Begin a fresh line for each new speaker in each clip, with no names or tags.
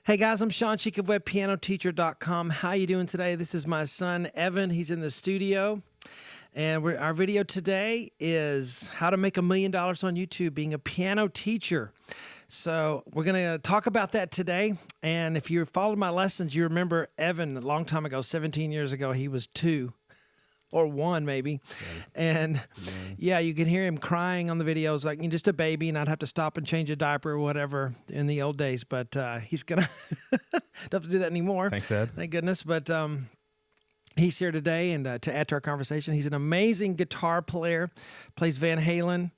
Hey guys, I'm Shawn of webpianoteacher.com. How you doing today? This is my son, Evan. He's in the studio. And our video today is how to make $1 million on YouTube being a piano teacher. So we're going to talk about that today. And if you followed my lessons, you remember Evan a long time ago, 17 years ago, he was 2. Or 1 maybe. And yeah, you can hear him crying on the videos like you're just a baby and I'd have to stop and change a diaper or whatever in the old days. But he's going to don't have to do that anymore.
Thanks, Ed.
Thank goodness. But he's here today and to add to our conversation. He's an amazing guitar player, plays Van Halen.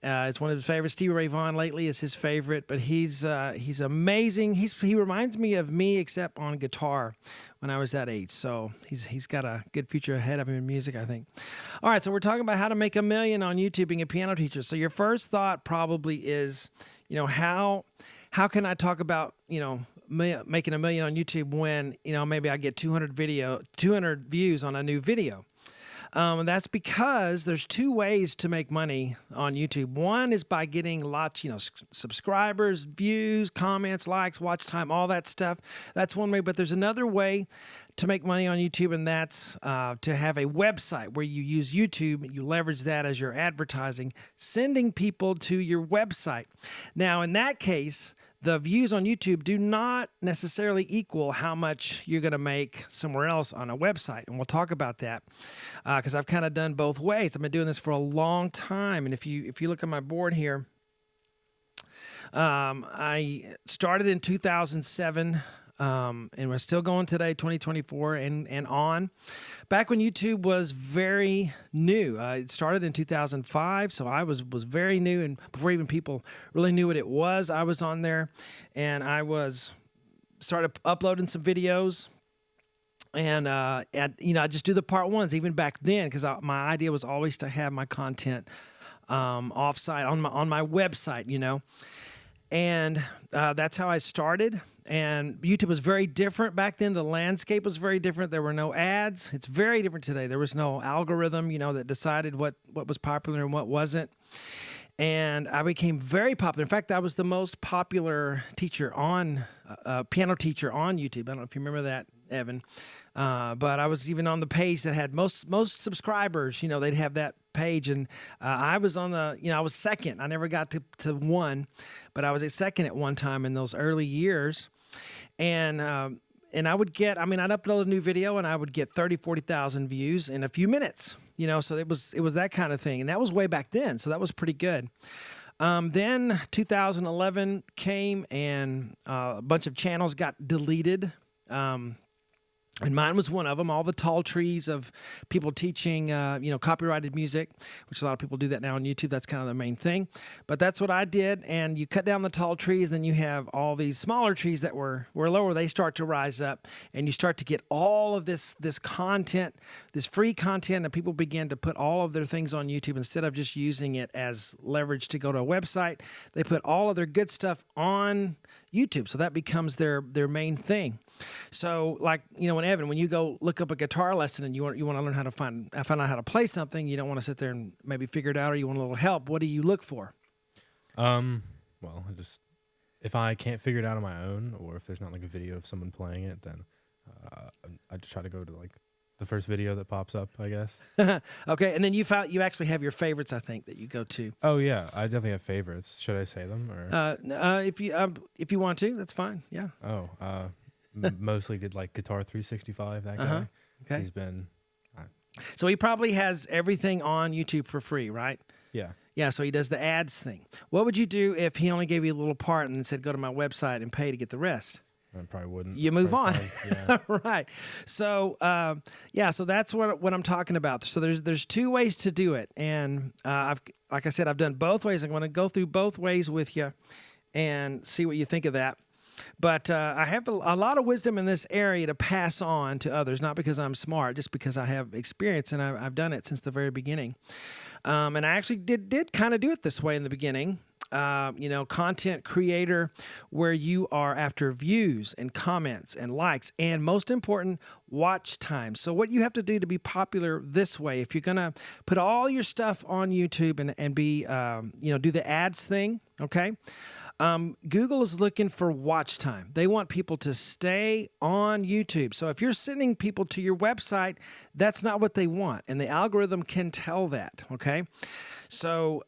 It's one of his favorites. Stevie Ray Vaughan lately is his favorite, but he's amazing. He reminds me of me, except on guitar when I was that age. So he's got a good future ahead of him in music, I think. All right, so we're talking about how to make $1 million on YouTube being a piano teacher. So your first thought probably is, how can I talk about making $1 million on YouTube when maybe I get 200 views on a new video. And that's because there's 2 ways to make money on YouTube. One is by getting lots, subscribers, views, comments, likes, watch time, all that stuff. That's one way. But there's another way to make money on YouTube, and that's to have a website where you use YouTube, you leverage that as your advertising, sending people to your website. Now, in that case, the views on YouTube do not necessarily equal how much you're going to make somewhere else on a website. And we'll talk about that because I've kind of done both ways. I've been doing this for a long time. And if you look at my board here, I started in 2007 and we're still going today, 2024 and on. Back when YouTube was very new. It started in 2005, so I was very new, and before even people really knew what it was, I was on there, and I started uploading some videos, and I just do the part ones even back then because my idea was always to have my content offsite on my website, and that's how I started. And YouTube was very different back then. The landscape was very different. There were no ads. It's very different today. There was no algorithm, that decided what was popular and what wasn't. And I became very popular. In fact, I was the most popular piano teacher on YouTube. I don't know if you remember that, Evan. But I was even on the page that had most subscribers. They'd have that page, and I was on I was second. I never got to 1, but I was a second at one time in those early years. And I would get, I'd upload a new video and I would get 30, 40,000 views in a few minutes, so it was that kind of thing. And that was way back then. So that was pretty good. Then 2011 came and a bunch of channels got deleted. And mine was one of them. All the tall trees of people teaching, copyrighted music, which a lot of people do that now on YouTube. That's kind of the main thing. But that's what I did. And you cut down the tall trees, then you have all these smaller trees that were lower. They start to rise up, and you start to get all of this content, this free content, and people begin to put all of their things on YouTube instead of just using it as leverage to go to a website. They put all of their good stuff on YouTube, so that becomes their main thing. So, when you go look up a guitar lesson and you want to learn how to find out how to play something, you don't want to sit there and maybe figure it out, or you want a little help. What do you look for?
Well, if I can't figure it out on my own, or if there's not like a video of someone playing it, then I just try to go to the first video that pops up, I guess.
Okay, and then you actually have your favorites, I think, that you go to.
Oh yeah, I definitely have favorites. Should I say them or?
If you want to, that's fine. Yeah.
Oh, mostly did Guitar 365. That guy.
Okay.
He's been.
So he probably has everything on YouTube for free, right?
Yeah.
Yeah. So he does the ads thing. What would you do if he only gave you a little part and then said, "Go to my website and pay to get the rest"?
I probably wouldn't.
You move on.
Yeah.
Right. So, so that's what I'm talking about. So there's 2 ways to do it. And like I said, I've done both ways. I'm going to go through both ways with you and see what you think of that. But I have a lot of wisdom in this area to pass on to others, not because I'm smart, just because I have experience and I've done it since the very beginning. And I actually did kind of do it this way in the beginning. Content creator, where you are after views and comments and likes, and most important, watch time. So what you have to do to be popular this way, if you're going to put all your stuff on YouTube and be, do the ads thing, okay? Google is looking for watch time. They want people to stay on YouTube. So if you're sending people to your website, that's not what they want. And the algorithm can tell that, okay? So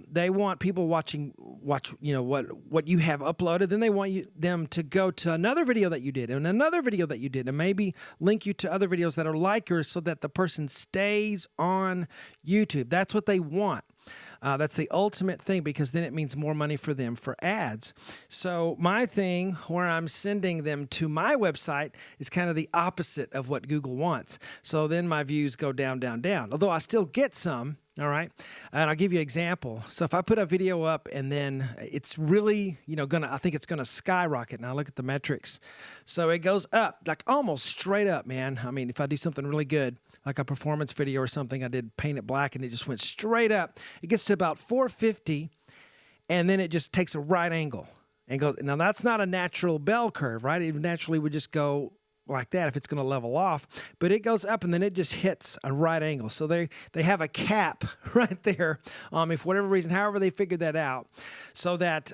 they want people watch what you have uploaded. Then they want them to go to another video that you did and another video that you did, and maybe link you to other videos that are like yours so that the person stays on YouTube. That's what they want. That's the ultimate thing, because then it means more money for them for ads. So my thing where I'm sending them to my website is kind of the opposite of what Google wants. So then my views go down, down, down, although I still get some. All right. And I'll give you an example. So if I put a video up and then it's really, I think it's going to skyrocket. Now look at the metrics. So it goes up, like almost straight up, man. I mean, if I do something really good, like a performance video or something, I did Paint It Black and it just went straight up. It gets to about 450 and then it just takes a right angle and goes. Now that's not a natural bell curve, right? It naturally would just go like that if it's going to level off, but it goes up and then it just hits a right angle. So they have a cap right there, if for whatever reason, however they figured that out, so that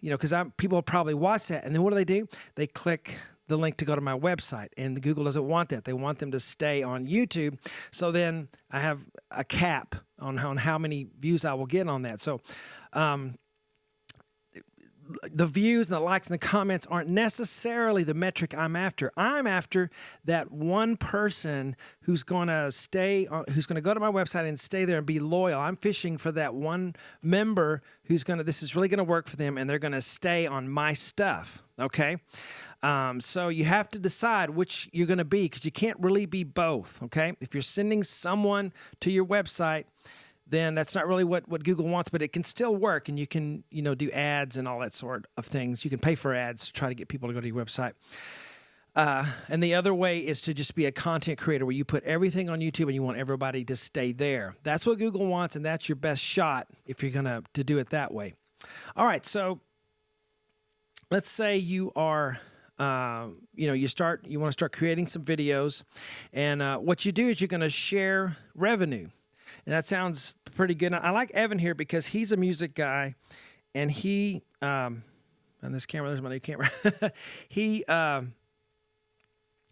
because people will probably watch that, and then what do? They click the link to go to my website, and Google doesn't want that. They want them to stay on YouTube. So then I have a cap on how many views I will get on that. So the views and the likes and the comments aren't necessarily the metric I'm after. I'm after that one person who's going to stay on, who's going to go to my website and stay there and be loyal. I'm fishing for that one member who's this is really going to work for them, and they're going to stay on my stuff. Okay. So you have to decide which you're going to be, because you can't really be both. Okay. If you're sending someone to your website, then that's not really what Google wants, but it can still work, and you can, do ads and all that sort of things. You can pay for ads to try to get people to go to your website. And the other way is to just be a content creator where you put everything on YouTube and you want everybody to stay there. That's what Google wants, and that's your best shot if you're going to do it that way. All right, so let's say you are you want to start creating some videos, and what you do is you're going to share revenue. And that sounds pretty good. I like Evan here because he's a music guy, and he, on this camera, there's my new camera. He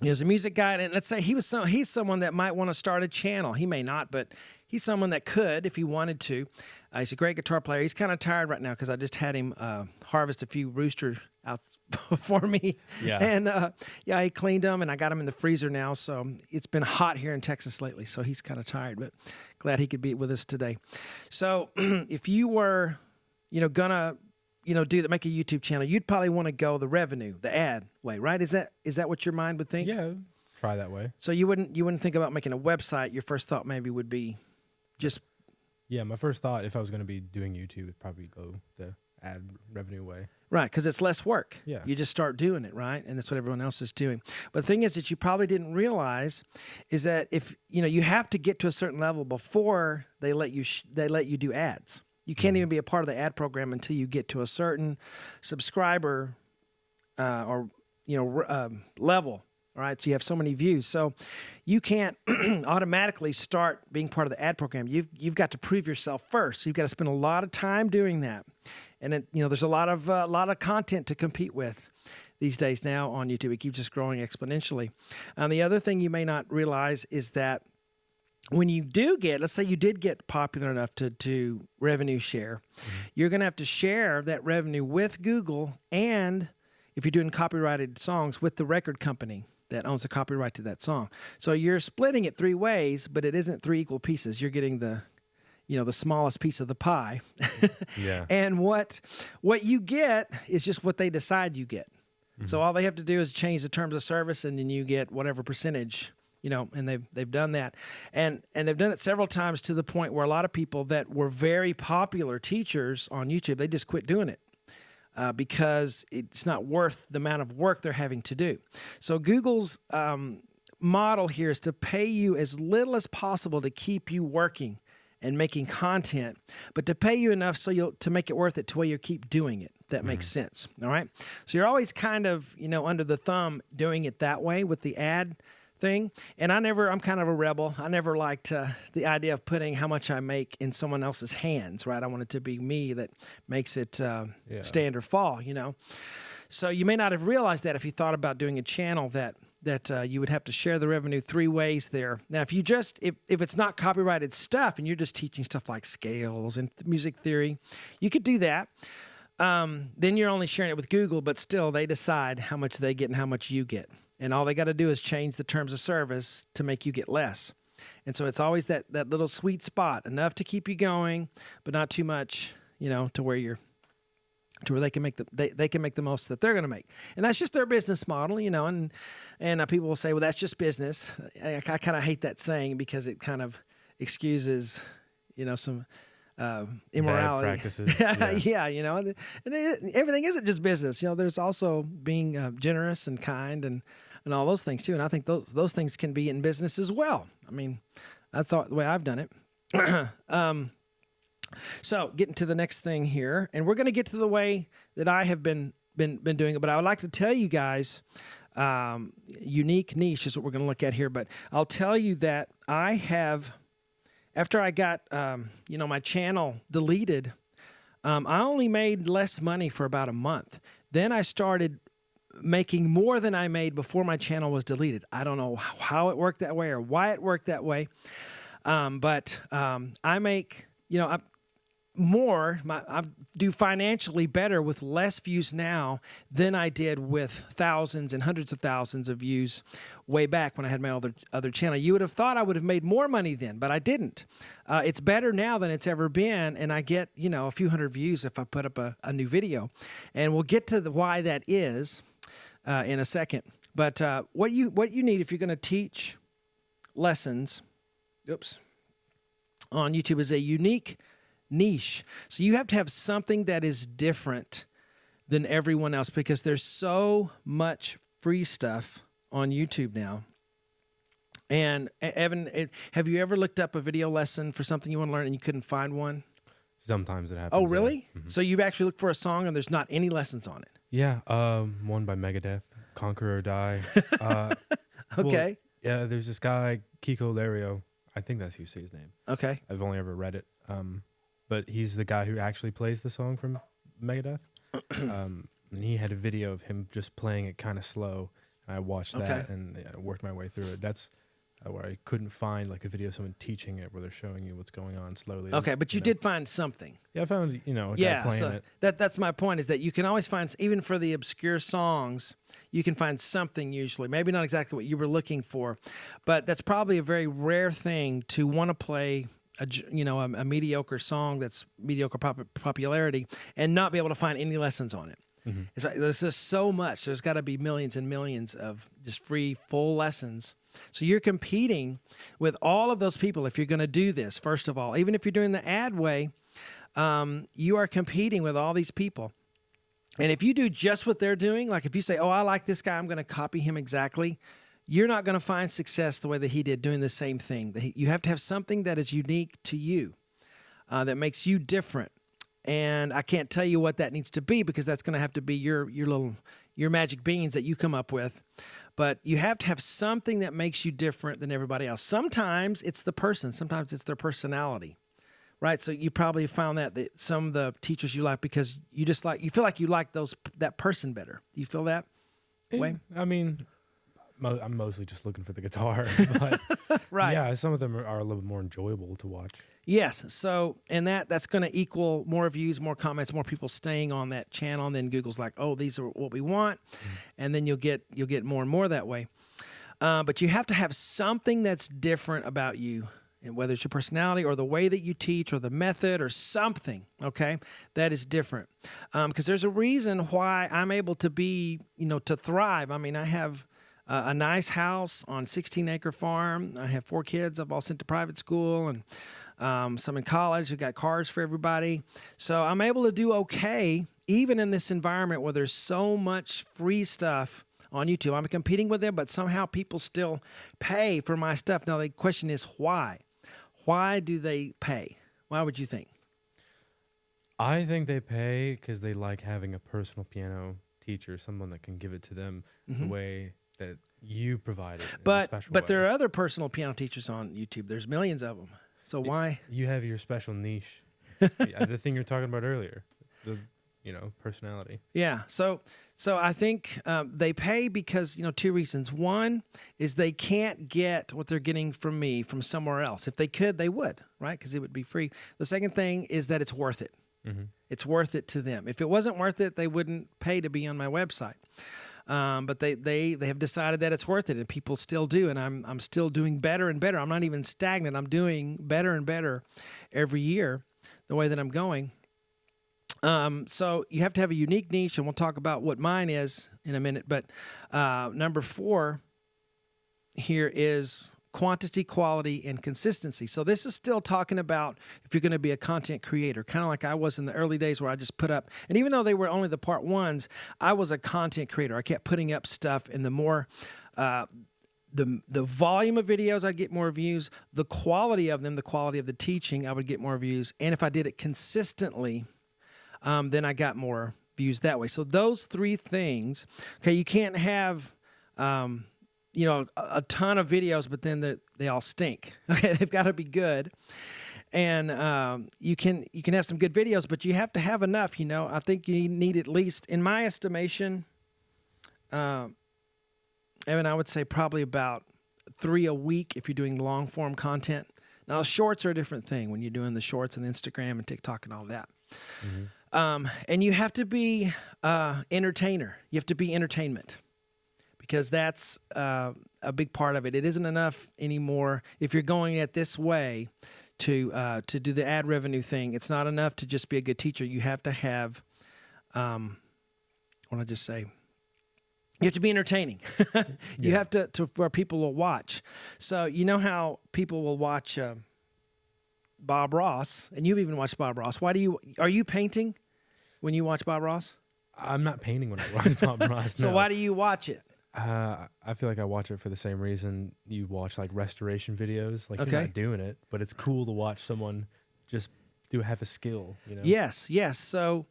is a music guy, and let's say he's someone that might want to start a channel. He may not, but he's someone that could if he wanted to. He's a great guitar player. He's kind of tired right now because I just had him harvest a few roosters out for me. Yeah. And he cleaned them, and I got them in the freezer now. So it's been hot here in Texas lately, so he's kind of tired, but glad he could be with us today. So if you were, gonna, make a YouTube channel, you'd probably want to go the revenue, the ad way, right? Is that what your mind would think?
Yeah, try that way.
So you wouldn't think about making a website. Your first thought maybe would be just.
Yeah, my first thought, if I was going to be doing YouTube, would probably go the ad revenue way.
Right, because it's less work.
Yeah.
You just start doing it, right? And that's what everyone else is doing. But the thing is that you probably didn't realize is that if, you have to get to a certain level before they let you do ads. You can't even be a part of the ad program until you get to a certain subscriber level. All right, so you have so many views. So you can't automatically start being part of the ad program. You've got to prove yourself first. You've got to spend a lot of time doing that. And there's a lot of content to compete with these days now on YouTube. It keeps just growing exponentially. The other thing you may not realize is that when you do let's say you did get popular enough to revenue share, you're going to have to share that revenue with Google, and if you're doing copyrighted songs, with the record company that owns the copyright to that song. So you're splitting it three ways, but it isn't three equal pieces. You're getting the smallest piece of the pie.
Yeah. And
what you get is just what they decide you get. So all they have to do is change the terms of service, and then you get whatever percentage, and they've done that. And they've done it several times, to the point where a lot of people that were very popular teachers on YouTube, they just quit doing it. Because it's not worth the amount of work they're having to do. So Google's model here is to pay you as little as possible to keep you working and making content, but to pay you enough to make it worth it to where you keep doing it. That makes sense. All right. So you're always kind of under the thumb doing it that way with the ad thing. And I'm kind of a rebel. I never liked the idea of putting how much I make in someone else's hands, right? I want it to be me that makes it stand or fall, you know? So you may not have realized that if you thought about doing a channel that you would have to share the revenue 3 ways there. Now, if it's not copyrighted stuff and you're just teaching stuff like scales and music theory, you could do that. Then you're only sharing it with Google, but still they decide how much they get and how much you get. And all they got to do is change the terms of service to make you get less. And so it's always that little sweet spot, enough to keep you going, but not too much, you know, to where they can make they can make the most that they're going to make. And that's just their business model, you know, and people will say, well, that's just business. I kind of hate that saying because it kind of excuses, you know, some immorality.
Bad practices.
Yeah, you know, and everything isn't just business. You know, there's also being generous and kind and all those things too. And I think those things can be in business as well. I mean, that's the way I've done it. So getting to the next thing here, and we're going to get to the way that I have been doing it. But I would like to tell you guys, unique niche is what we're going to look at here. But I'll tell you that I have. After I got, my channel deleted, I only made less money for about a month. Then I started making more than I made before my channel was deleted. I don't know how it worked that way or why it worked that way, but I make, more. I do financially better with less views now than I did with thousands and hundreds of thousands of views way back when I had my other channel. You would have thought I would have made more money then, but I didn't. It's better now than it's ever been, and I get a few hundred views if I put up a new video, and we'll get to why that is in a second. But what you need if you're going to teach lessons, on YouTube is a unique niche. So you have to have something that is different than everyone else because there's so much free stuff on YouTube now. And Evan, have you ever looked up a video lesson for something you want to learn and you couldn't find one?
Sometimes it happens.
Oh, really?
Yeah. Mm-hmm.
So you've actually looked for a song and there's not any lessons on it?
Yeah. One by Megadeth, Conquer or Die.
Okay.
Well, yeah, there's this guy, Kiko Lario. I think that's how you say his name.
Okay.
I've only ever read it. But he's the guy who actually plays the song from Megadeth. And he had a video of him just playing it kind of slow. And I watched that and worked my way through it. That's where I couldn't find like a video of someone teaching it where they're showing you what's going on slowly.
Okay, but you did find something.
Yeah, I found, a guy playing it.
That's my point, is that you can always find, even for the obscure songs, you can find something usually. Maybe not exactly what you were looking for, but that's probably a very rare thing to want to play a mediocre song that's mediocre popularity and not be able to find any lessons on it. Mm-hmm. It's like, there's just so much. There's got to be millions and millions of just free, full lessons. So you're competing with all of those people if you're going to do this, first of all. Even if you're doing the ad way, you are competing with all these people. And if you do just what they're doing, like if you say, oh, I like this guy, I'm going to copy him exactly, you're not going to find success the way that he did doing the same thing. You have to have something that is unique to you, that makes you different. And I can't tell you what that needs to be because that's going to have to be your magic beans that you come up with. But you have to have something that makes you different than everybody else. Sometimes it's the person. Sometimes it's their personality, right? So you probably found that some of the teachers you like because you feel like you like that person better. Do you feel that way?
I mean, I'm mostly just looking for the guitar, but
right.
Yeah, some of them are a little bit more enjoyable to watch. Yes.
So, and that's going to equal more views, more comments, more people staying on that channel. And then Google's like, oh, these are what we want. Mm-hmm. And then you'll get more and more that way. But you have to have something that's different about you, and whether it's your personality or the way that you teach or the method or something, okay, that is different. Because there's a reason why I'm able to be, to thrive. I mean, I have a nice house on 16-acre farm. I have 4 kids I've all sent to private school, and some in college. We've got cars for everybody. So I'm able to do okay, even in this environment where there's so much free stuff on YouTube. I'm competing with them, but somehow people still pay for my stuff. Now, the question is why? Why do they pay? Why would you think?
I think they pay because they like having a personal piano teacher, someone that can give it to them the way that you provided in a
But
special
but
way.
there are other personal piano teachers on YouTube. There's millions of them. So why?
You have your special niche. The thing you're talking about earlier, the personality.
Yeah. So I think they pay because, 2 reasons. One is they can't get what they're getting from me from somewhere else. If they could, they would, right? Because it would be free. The second thing is that it's worth it.
Mm-hmm.
It's worth it to them. If it wasn't worth it, they wouldn't pay to be on my website. But they have decided that it's worth it, and people still do. And I'm still doing better and better. I'm not even stagnant. I'm doing better and better every year the way that I'm going. So you have to have a unique niche, and we'll talk about what mine is in a minute. But number 4 here is quantity, quality, and consistency. So this is still talking about if you're going to be a content creator, kind of like I was in the early days where I just put up, and even though they were only the part 1s, I was a content creator. I kept putting up stuff, and the more the volume of videos, I'd get more views. The quality of them, the quality of the teaching, I would get more views. And if I did it consistently, then I got more views that way. So those 3 things, okay, you can't have, a ton of videos, but then they all stink. Okay, they've got to be good. And you can have some good videos, but you have to have enough. I think you need at least, in my estimation, Evan, I would say probably about 3 a week if you're doing long form content. Now, shorts are a different thing when you're doing the shorts and Instagram and TikTok and all that. Mm-hmm. And you have to be entertainer. You have to be entertainment, because that's a big part of it. It isn't enough anymore if you're going at this way to do the ad revenue thing. It's not enough to just be a good teacher. You have to have, what did I just say? You have to be entertaining. You have to where people will watch. So you know how people will watch Bob Ross, and you've even watched Bob Ross. Are you painting when you watch Bob Ross?
I'm not painting when I watch Bob Ross.
So
no.
why do you watch it?
I feel like I watch it for the same reason you watch like restoration videos. Like
Okay.
You're not doing it, but it's cool to watch someone just have a skill.
Yes. So,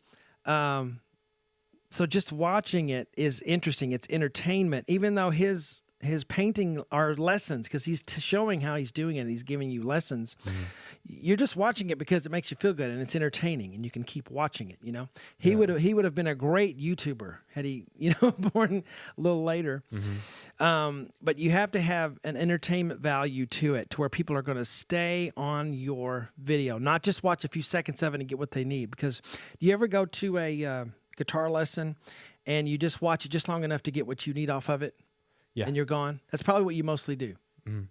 so just watching it is interesting. It's entertainment, even though his painting are lessons, because he's showing how he's doing it. And he's giving you lessons. Mm-hmm. You're just watching it because it makes you feel good and it's entertaining, and you can keep watching it. He would have been a great YouTuber had he born a little later. Mm-hmm. But you have to have an entertainment value to it, to where people are going to stay on your video, not just watch a few seconds of it and get what they need. Because do you ever go to a guitar lesson and you just watch it just long enough to get what you need off of it?
Yeah.
And you're gone? That's probably what you mostly do.
Mm-hmm.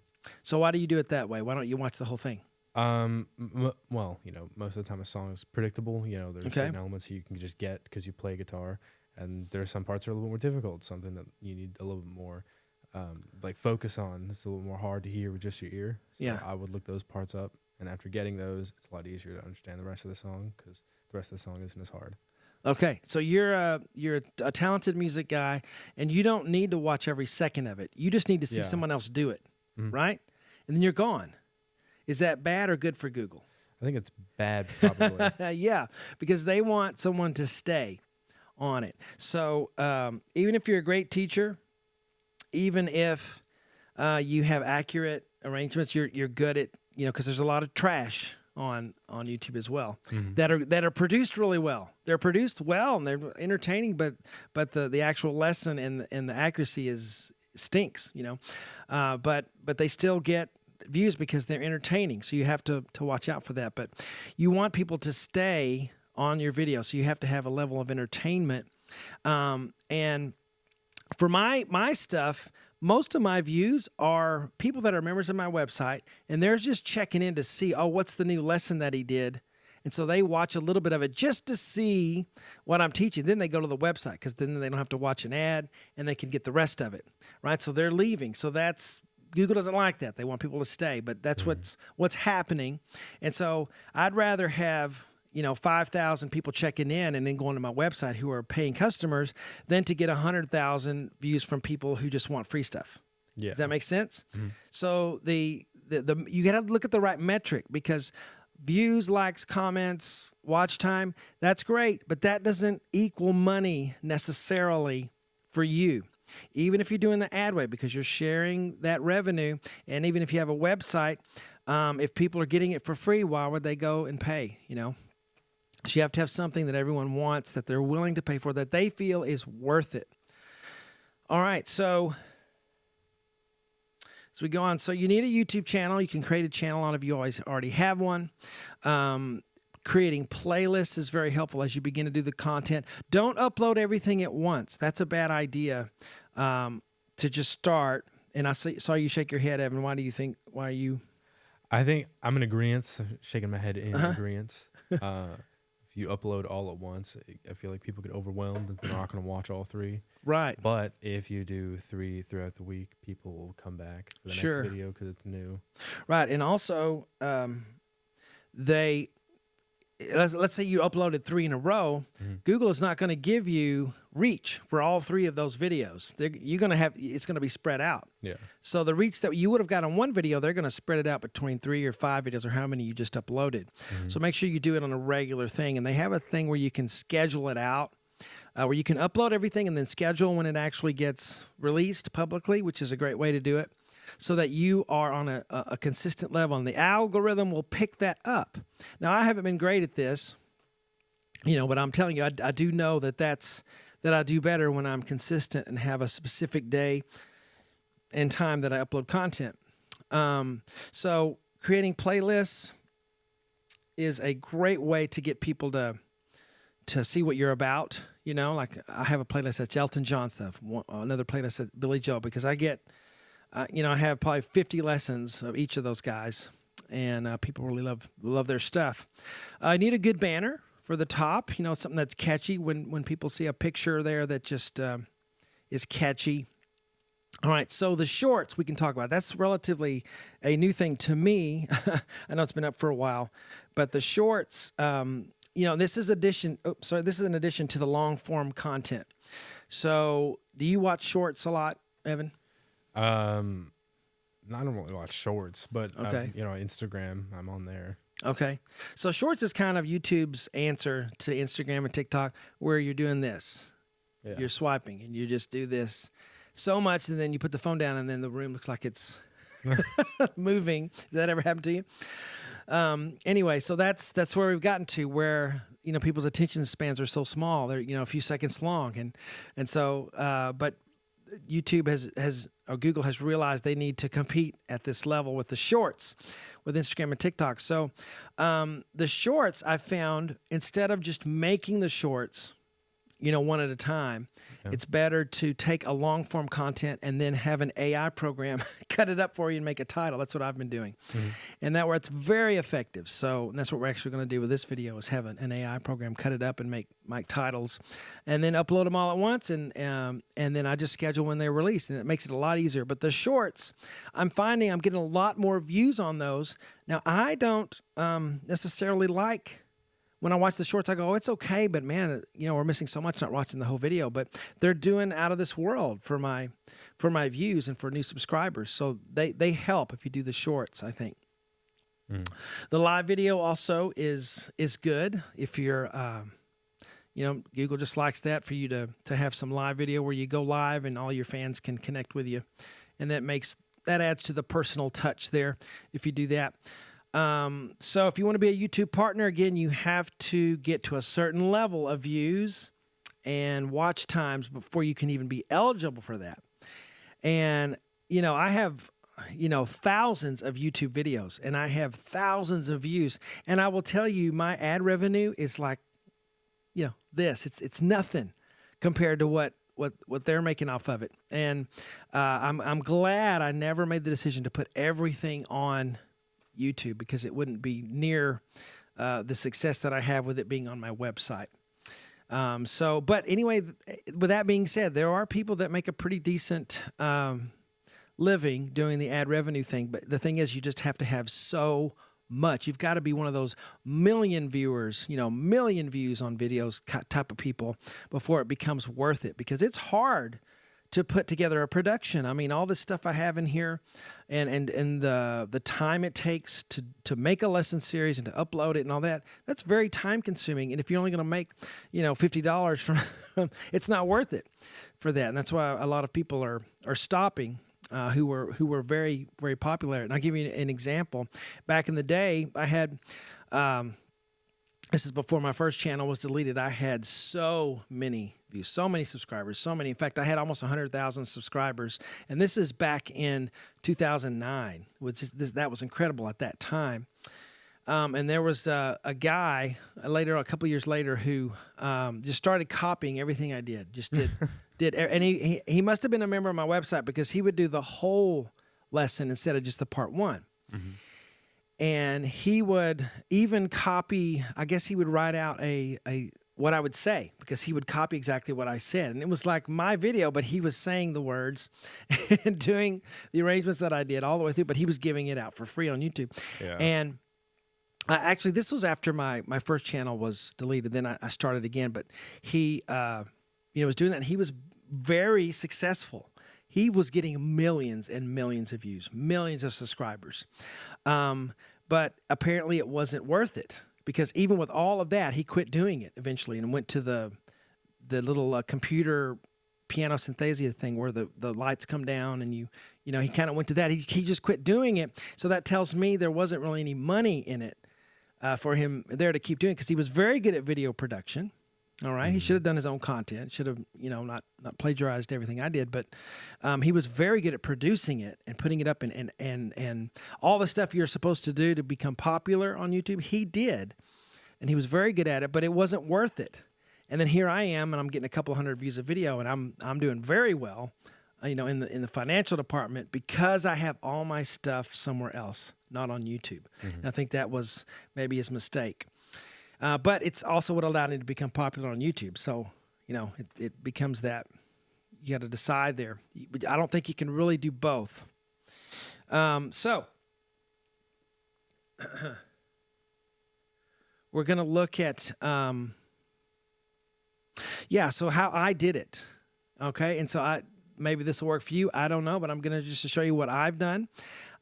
So why do you do it that way? Why don't you watch the whole thing?
Well, most of the time a song is predictable. There's certain elements you can just get because you play guitar, and there are some parts that are a little bit more difficult. Something that you need a little bit more, focus on. It's a little more hard to hear with just your ear. So
Yeah.
I would look those parts up, and after getting those, it's a lot easier to understand the rest of the song, because the rest of the song isn't as hard.
Okay, so you're a talented music guy, and you don't need to watch every second of it. You just need to see someone else do it, right? And then you're gone. Is that bad or good for Google?
I think it's bad, probably.
Yeah, because they want someone to stay on it. So even if you're a great teacher, even if you have accurate arrangements, you're good at, because there's a lot of trash on YouTube as well, that are produced really well. They're produced well and they're entertaining, but the actual lesson and the accuracy stinks, but they still get views because they're entertaining. So you have to watch out for that. But you want people to stay on your video, so you have to have a level of entertainment. And for my stuff, most of my views are people that are members of my website, and they're just checking in to see, what's the new lesson that he did. And so they watch a little bit of it just to see what I'm teaching. Then they go to the website, because then they don't have to watch an ad and they can get the rest of it, right? So they're leaving. So Google doesn't like that. They want people to stay, but that's what's happening. And so I'd rather have 5,000 people checking in and then going to my website who are paying customers than to get 100,000 views from people who just want free stuff.
Yeah.
Does that make sense?
Mm-hmm.
So you got to look at the right metric, because views, likes, comments, watch time, that's great, but that doesn't equal money necessarily for you. even if you're doing the ad way, because you're sharing that revenue. And even if you have a website, if people are getting it for free, why would they go and pay, you know? So you have to have something that everyone wants, that they're willing to pay for, that they feel is worth it. All right, so as we go on, so you need a YouTube channel. You can create a channel. A lot of you already have one. Creating playlists is very helpful as you begin to do the content. Don't upload everything at once. That's a bad idea to just start. And I saw you shake your head, Evan. Why do you think? Why are you?
I think I'm in agreement. Shaking my head in agreement. If you upload all at once, I feel like people get overwhelmed and they're not going to watch all 3.
Right.
But if you do 3 throughout the week, people will come back for the next video because it's new.
Right. And also, let's say you uploaded 3 in a row. Google is not going to give you reach for all 3 of those videos. It's going to be spread out.
Yeah.
So the reach that you would have got on one video, they're going to spread it out between 3 or 5 videos, or how many you just uploaded. So make sure you do it on a regular thing. And they have a thing where you can schedule it out, where you can upload everything and then schedule when it actually gets released publicly, which is a great way to do it, so that you are on a consistent level, and the algorithm will pick that up. Now, I haven't been great at this, but I'm telling you, I do know that I do better when I'm consistent and have a specific day and time that I upload content. So creating playlists is a great way to get people to see what you're about. Like I have a playlist that's Elton John stuff, another playlist that's Billy Joel, because I get... I have probably 50 lessons of each of those guys, and people really love their stuff. I need a good banner for the top, something that's catchy when people see a picture there that just is catchy. All right, so the shorts we can talk about. That's relatively a new thing to me. I know it's been up for a while, but the shorts, this is an addition to the long form content. So do you watch shorts a lot, Evan?
I don't really watch shorts, but
okay.
Instagram, I'm on there.
Okay. So shorts is kind of YouTube's answer to Instagram and TikTok, where you're doing this. Yeah. You're swiping and you just do this so much, and then you put the phone down and then the room looks like it's moving. Does that ever happen to you? Anyway, so that's where we've gotten to, where people's attention spans are so small. They're a few seconds long, and so but YouTube or Google has realized they need to compete at this level with the shorts, with Instagram and TikTok. So the shorts, I found, instead of just making the shorts, one at a time, it's better to take a long form content and then have an AI program cut it up for you and make a title. That's what I've been doing. And that way it's very effective. So that's what we're actually going to do with this video, is have an AI program cut it up and make titles, and then upload them all at once. And then I just schedule when they're released, and it makes it a lot easier. But the shorts, I'm finding I'm getting a lot more views on those. Now, I don't necessarily like... When I watch the shorts, I go, oh, it's okay, but man, we're missing so much not watching the whole video. But they're doing out of this world for my views and for new subscribers. So they help if you do the shorts, I think. The live video also is good if you're, Google just likes that, for you to have some live video where you go live and all your fans can connect with you, and that adds to the personal touch there if you do that. So if you want to be a YouTube partner, again, you have to get to a certain level of views and watch times before you can even be eligible for that. And, I have, thousands of YouTube videos, and I have thousands of views. And I will tell you, my ad revenue is like, this. It's nothing compared to what they're making off of it. And I'm glad I never made the decision to put everything on YouTube, because it wouldn't be near the success that I have with it being on my website. But anyway, with that being said, there are people that make a pretty decent living doing the ad revenue thing. But the thing is, you just have to have so much. You've got to be one of those million viewers, million views on videos type of people before it becomes worth it, because it's hard to put together a production. I mean, all this stuff I have in here, and the time it takes to make a lesson series and to upload it and all that, that's very time consuming. And if you're only going to make, $50 from, it's not worth it for that. And that's why a lot of people are stopping. Who were very, very popular. And I'll give you an example. Back in the day, I had, this is before my first channel was deleted, I had so many views, so many subscribers, so many. In fact, I had almost 100,000 subscribers. And this is back in 2009, that was incredible at that time. And there was a guy a couple of years later, who just started copying everything I did. Just did, and he must have been a member of my website, because he would do the whole lesson instead of just the part one. Mm-hmm. And he would even copy. I guess he would write out what I would say, because he would copy exactly what I said, and it was like my video, but he was saying the words and doing the arrangements that I did all the way through. But he was giving it out for free on YouTube, and. Actually, this was after my first channel was deleted. Then I started again, but he, was doing that. And he was very successful. He was getting millions and millions of views, millions of subscribers. But apparently it wasn't worth it, because even with all of that, he quit doing it eventually and went to the little computer piano synthesia thing where the lights come down, and he kind of went to that. He just quit doing it. So that tells me there wasn't really any money in it. For him there to keep doing, because he was very good at video production. All right. Mm-hmm. He should have done his own content, should have, not plagiarized everything I did, but he was very good at producing it and putting it up, and all the stuff you're supposed to do to become popular on YouTube, he did. And he was very good at it, but it wasn't worth it. And then here I am, and I'm getting a couple hundred views a video, and I'm doing very well, in the financial department, because I have all my stuff somewhere else, not on YouTube. Mm-hmm. And I think that was maybe his mistake. But it's also what allowed him to become popular on YouTube. So, it becomes that you got to decide there. I don't think you can really do both. So we're going to look at, so how I did it. Okay. And so maybe this will work for you. I don't know, but I'm going to just show you what I've done.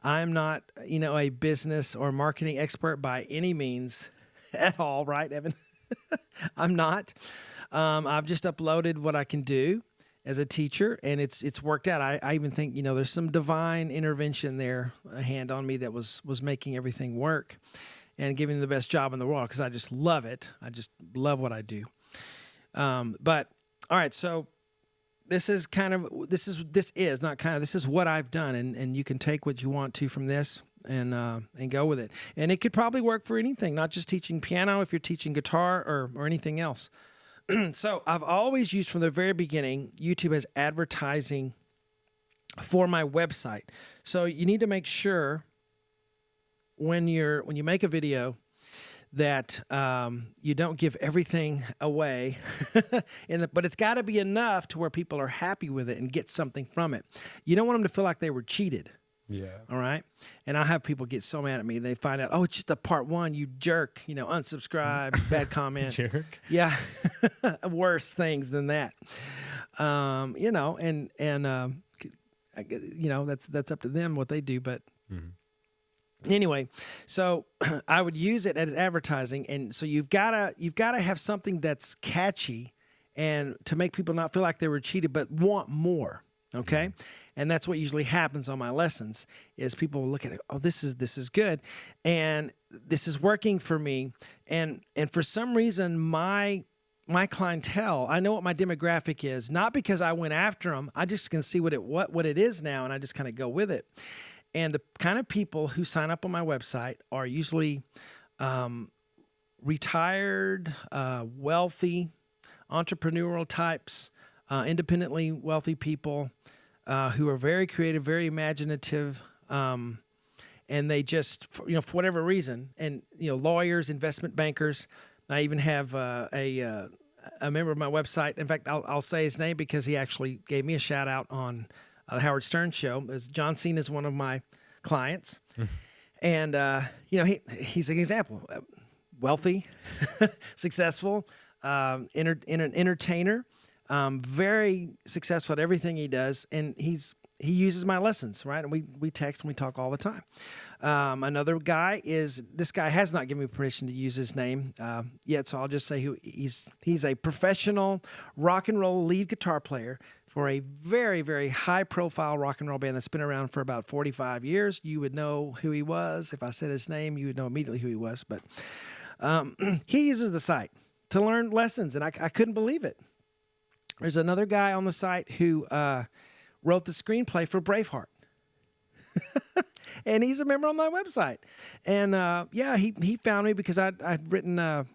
I'm not, a business or marketing expert by any means at all, right, Evan? I'm not. I've just uploaded what I can do as a teacher, and it's worked out. I even think, there's some divine intervention there, a hand on me that was making everything work and giving me the best job in the world, because I just love it. I just love what I do. But all right, so this is what I've done, and you can take what you want to from this and go with it. And it could probably work for anything, not just teaching piano, if you're teaching guitar or anything else. So I've always used from the very beginning YouTube as advertising for my website. So you need to make sure when you make a video that you don't give everything away, but it's got to be enough to where people are happy with it and get something from it. You don't want them to feel like they were cheated.
Yeah.
All right. And I have people get so mad at me. They find out, oh, it's just a part one, you jerk, unsubscribe, bad comment.
Jerk.
Yeah. Worse things than that. That's up to them what they do. But anyway, so I would use it as advertising. And so you've got to have something that's catchy and to make people not feel like they were cheated, but want more. Okay. And that's what usually happens on my lessons is people look at it, oh, this is good. And this is working for me. And for some reason, my clientele, I know what my demographic is, not because I went after them. I just can see what it is now, and I just kind of go with it. And the kind of people who sign up on my website are usually retired, wealthy, entrepreneurial types, independently wealthy people, who are very creative, very imaginative, and they just, for whatever reason, and lawyers, investment bankers. I even have a member of my website. In fact, I'll say his name because he actually gave me a shout out on the Howard Stern show. John Cena is one of my clients, and he's an example: wealthy, successful, entertainer. very successful at everything he does, and he uses my lessons, right? And we text and we talk all the time. Another guy this guy has not given me permission to use his name yet, so I'll just say he's a professional rock and roll lead guitar player for a very, very high-profile rock and roll band that's been around for about 45 years. You would know who he was. If I said his name, you would know immediately who he was. But he uses the site to learn lessons, and I couldn't believe it. There's another guy on the site who wrote the screenplay for Braveheart. And he's a member on my website. And he found me because I'd written a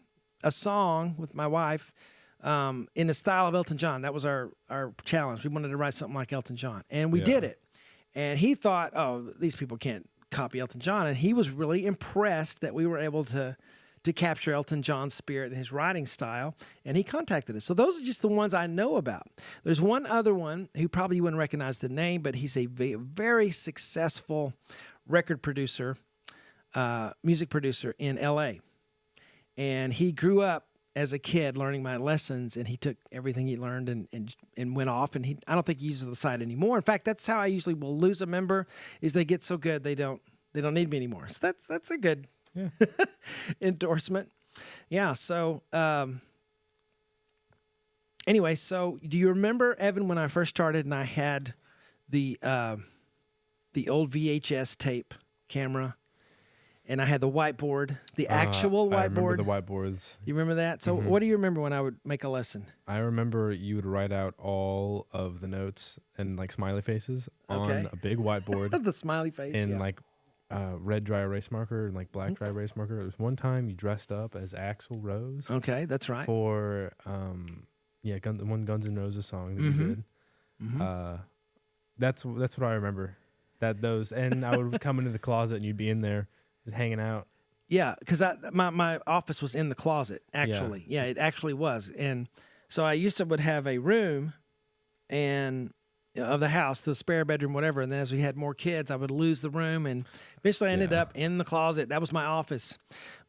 song with my wife in the style of Elton John. That was our challenge. We wanted to write something like Elton John, and we did it. And he thought, oh, these people can't copy Elton John. And he was really impressed that we were able to capture Elton John's spirit and his writing style, and he contacted us. So those are just the ones I know about. There's one other one who probably you wouldn't recognize the name, but he's a very successful record producer, music producer in L.A., and he grew up as a kid learning my lessons, and he took everything he learned and went off, and I don't think he uses the site anymore. In fact, that's how I usually will lose a member, is they get so good they don't need me anymore. So that's a good endorsement. Yeah. So anyway, so do you remember, Evan, when I first started and I had the old VHS tape camera? And I had the whiteboard, the actual whiteboard. I
remember the whiteboards.
You remember that? So what do you remember when I would make a lesson?
I remember you would write out all of the notes and like smiley faces on a big whiteboard.
The smiley face.
And like red dry erase marker and like black dry erase marker. There was one time you dressed up as Axl Rose.
Okay, that's right.
For one Guns N' Roses song that you did. That's what I remember. And I would come into the closet and you'd be in there just hanging out.
Yeah, because my office was in the closet, actually. Yeah, it actually was. And so I would have a room and of the house, the spare bedroom, whatever. And then as we had more kids, I would lose the room. And eventually I ended up in the closet. That was my office.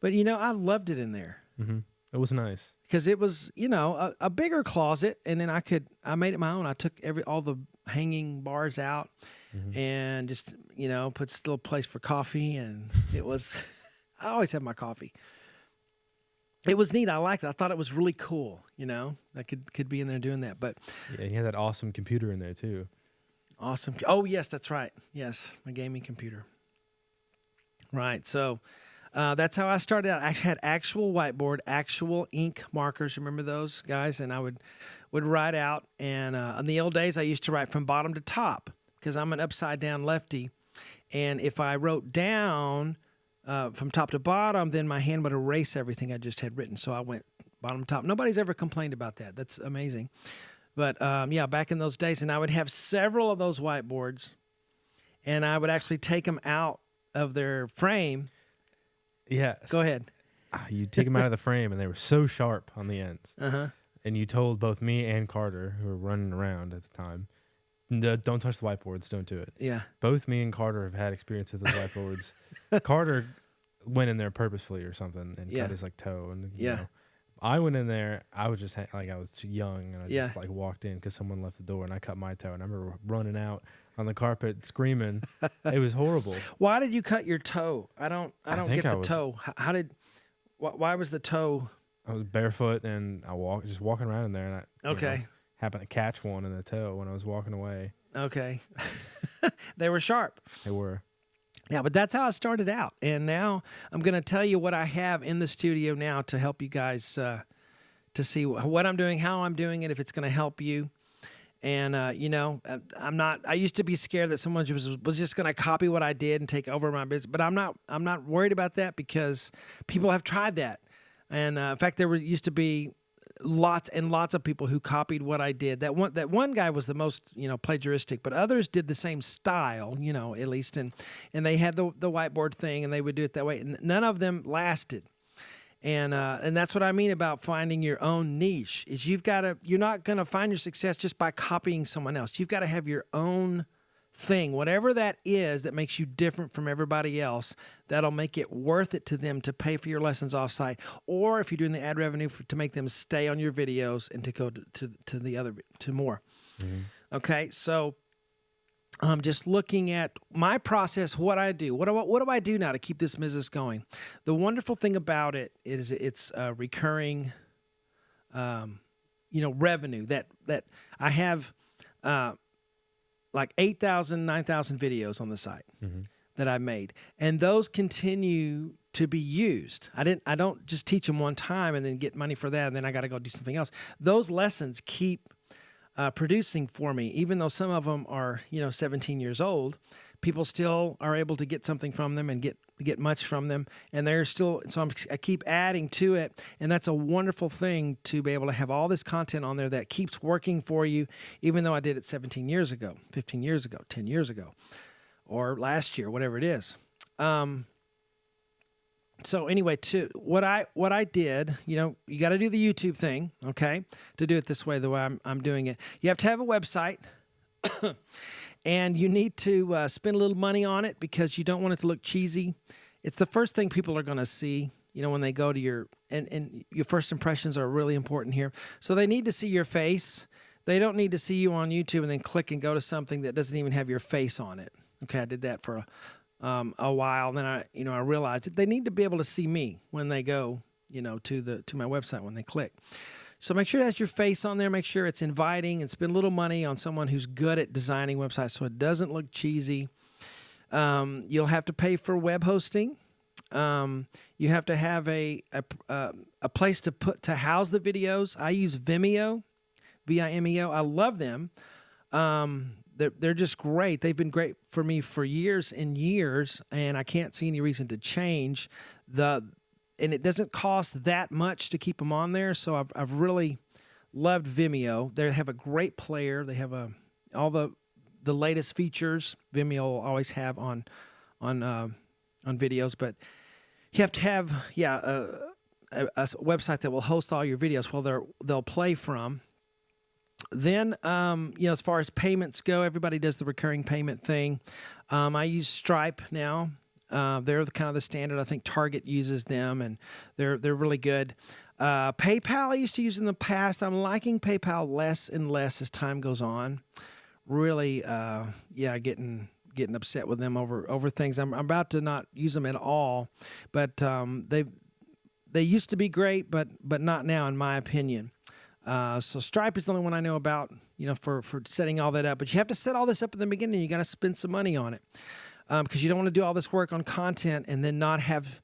But, I loved it in there.
Mm-hmm. It was nice.
Because it was, a bigger closet. And then I made it my own. I took all the hanging bars out. And just, put still a place for coffee. And it was, I always have my coffee. It was neat. I liked it. I thought it was really cool, I could be in there doing that. But
yeah, you had that awesome computer in there too.
Awesome. Oh, yes, that's right. Yes, my gaming computer. Right. So that's how I started out. I had actual whiteboard, actual ink markers. Remember those, guys? And I would write out. And in the old days, I used to write from bottom to top, because I'm an upside down lefty. And if I wrote down from top to bottom, then my hand would erase everything I just had written. So I went bottom to top. Nobody's ever complained about that. That's amazing. But back in those days, and I would have several of those whiteboards, and I would actually take them out of their frame.
Yeah.
Go ahead.
You take them out of the frame, and they were so sharp on the ends. And you told both me and Carter, who were running around at the time, don't touch the whiteboards. Don't do it.
Yeah.
Both me and Carter have had experience with those whiteboards. Carter went in there purposefully or something and cut his toe. And you know, I went in there. I was just I was too young, and I just walked in because someone left the door, and I cut my toe. And I remember running out on the carpet screaming. It was horrible.
Why did you cut your toe? I don't get the toe. Why was the toe?
I was barefoot and just walking around in there, and I happened to catch one in the toe when I was walking away. Okay.
They were sharp.
They were.
Yeah, but that's how I started out. And now I'm going to tell you what I have in the studio now to help you guys to see what I'm doing, how I'm doing it, if it's going to help you. And, I used to be scared that someone was just going to copy what I did and take over my business. But I'm not worried about that, because people have tried that. And in fact, used to be lots and lots of people who copied what I did. That one guy was the most, plagiaristic, but others did the same style, at least. And they had the whiteboard thing, and they would do it that way. And none of them lasted. And that's what I mean about finding your own niche, is you're not going to find your success just by copying someone else. You've got to have your own thing, whatever that is that makes you different from everybody else, that'll make it worth it to them to pay for your lessons offsite, or if you're doing the ad revenue to make them stay on your videos and to go to the other to more. Okay, so just looking at my process, what I do, what do I do now to keep this business going? The wonderful thing about it is it's recurring, revenue that I have. Like 8,000, 9,000 videos on the site that I made. And those continue to be used. I don't just teach them one time and then get money for that and then I got to go do something else. Those lessons keep producing for me, even though some of them are, 17 years old. People still are able to get something from them and get much from them, and they're still. So I keep adding to it, and that's a wonderful thing to be able to have all this content on there that keeps working for you, even though I did it 17 years ago, 15 years ago, 10 years ago, or last year, whatever it is. So anyway, to what I did, you got to do the YouTube thing, okay, to do it this way, the way I'm doing it. You have to have a website. And you need to spend a little money on it because you don't want it to look cheesy. It's the first thing people are going to see, when they go to your and your first impressions are really important here. So they need to see your face. They don't need to see you on YouTube and then click and go to something that doesn't even have your face on it. Okay, I did that for a while. And then I realized that they need to be able to see me when they go, to my website when they click. So make sure it has your face on there. Make sure it's inviting and spend a little money on someone who's good at designing websites so it doesn't look cheesy. You'll have to pay for web hosting. You have to have a place to house the videos. I use Vimeo, Vimeo. I love them. They're just great. They've been great for me for years and years, and I can't see any reason to change and it doesn't cost that much to keep them on there. So I've really loved Vimeo. They have a great player. They have all the latest features Vimeo will always have on videos. But you have to have a website that will host all your videos. Well, they'll play from. Then as far as payments go, everybody does the recurring payment thing. I use Stripe now. They're kind of the standard. I think Target uses them, and they're really good. PayPal I used to use in the past. I'm liking PayPal less and less as time goes on. Really, getting upset with them over things. I'm about to not use them at all, but they used to be great, but not now, in my opinion. So Stripe is the only one I know about, for setting all that up. But you have to set all this up in the beginning. You got to spend some money on it. Because you don't want to do all this work on content and then not have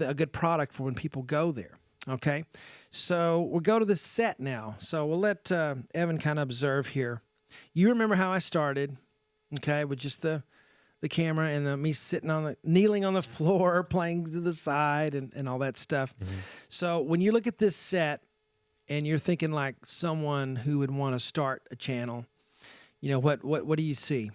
a good product for when people go there. Okay, so we'll go to the set now. So we'll let Evan kind of observe here. You remember how I started, okay, with just the camera and me kneeling on the floor, playing to the side and all that stuff. Mm-hmm. So when you look at this set and you're thinking like someone who would want to start a channel, what do you see?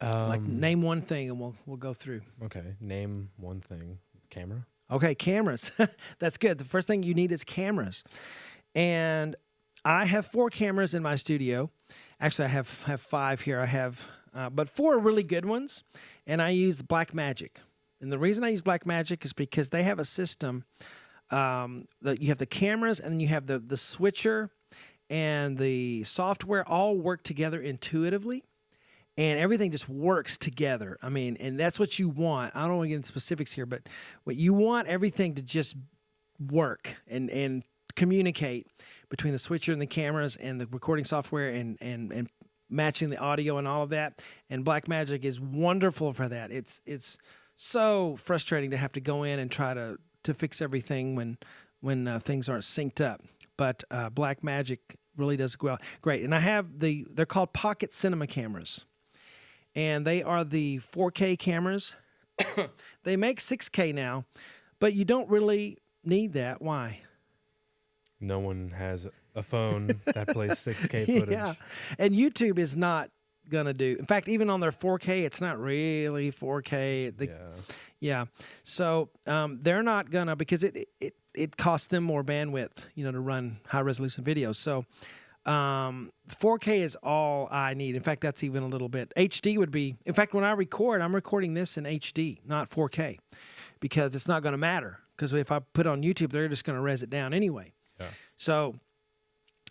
Like name one thing and we'll go through.
Okay, name one thing. Camera.
Okay, cameras. That's good. The first thing you need is cameras. And I have 4 cameras in my studio. Actually, I have 5 here. I have, but 4 really good ones. And I use Blackmagic. And the reason I use Blackmagic is because they have a system that you have the cameras and then you have the switcher and the software all work together intuitively. And everything just works together. I mean, and that's what you want. I don't want to get into specifics here, but what you want everything to just work and communicate between the switcher and the cameras and the recording software and matching the audio and all of that. And Blackmagic is wonderful for that. It's so frustrating to have to go in and try to fix everything when things aren't synced up. But Blackmagic really does go out great. And I have they're called Pocket Cinema cameras. And they are the 4K cameras. They make 6K now, but you don't really need that. Why?
No one has a phone that plays 6K footage.
Yeah, and YouTube is not going to do. In fact, even on their 4K, it's not really 4K. Yeah. So they're not going to, because it costs them more bandwidth, to run high resolution videos. So 4K is all I need. In fact, that's even a little bit. HD would be, in fact, when I record, I'm recording this in HD, not 4K, because it's not going to matter. Because if I put it on YouTube, they're just going to res it down anyway.
Yeah.
So,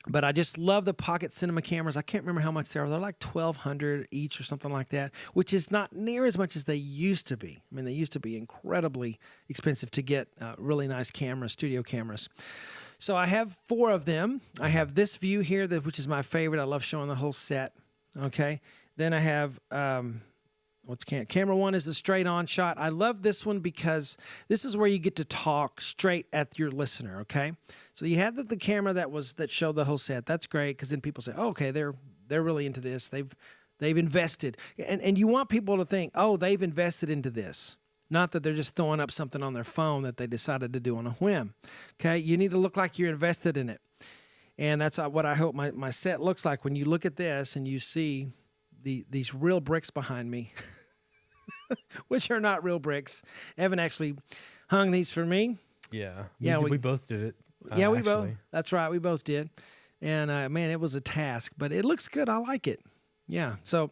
but I just love the Pocket Cinema cameras. I can't remember how much they are. They're like $1,200 each or something like that, which is not near as much as they used to be. I mean, they used to be incredibly expensive to get really nice cameras, studio cameras. So I have 4 of them. I have this view here, which is my favorite. I love showing the whole set. Okay. Then I have camera 1 is the straight on shot. I love this one because this is where you get to talk straight at your listener. Okay. So you have the camera that showed the whole set. That's great because then people say, oh, okay, they're really into this. They've invested, and you want people to think, oh, they've invested into this. Not that they're just throwing up something on their phone that they decided to do on a whim. Okay, you need to look like you're invested in it. And that's what I hope my set looks like when you look at this and you see these real bricks behind me, which are not real bricks. Evan actually hung these for me.
Yeah,
we
both did it.
Yeah, we
actually.
both. That's right, we both did. And man, it was a task, but it looks good. I like it. Yeah, so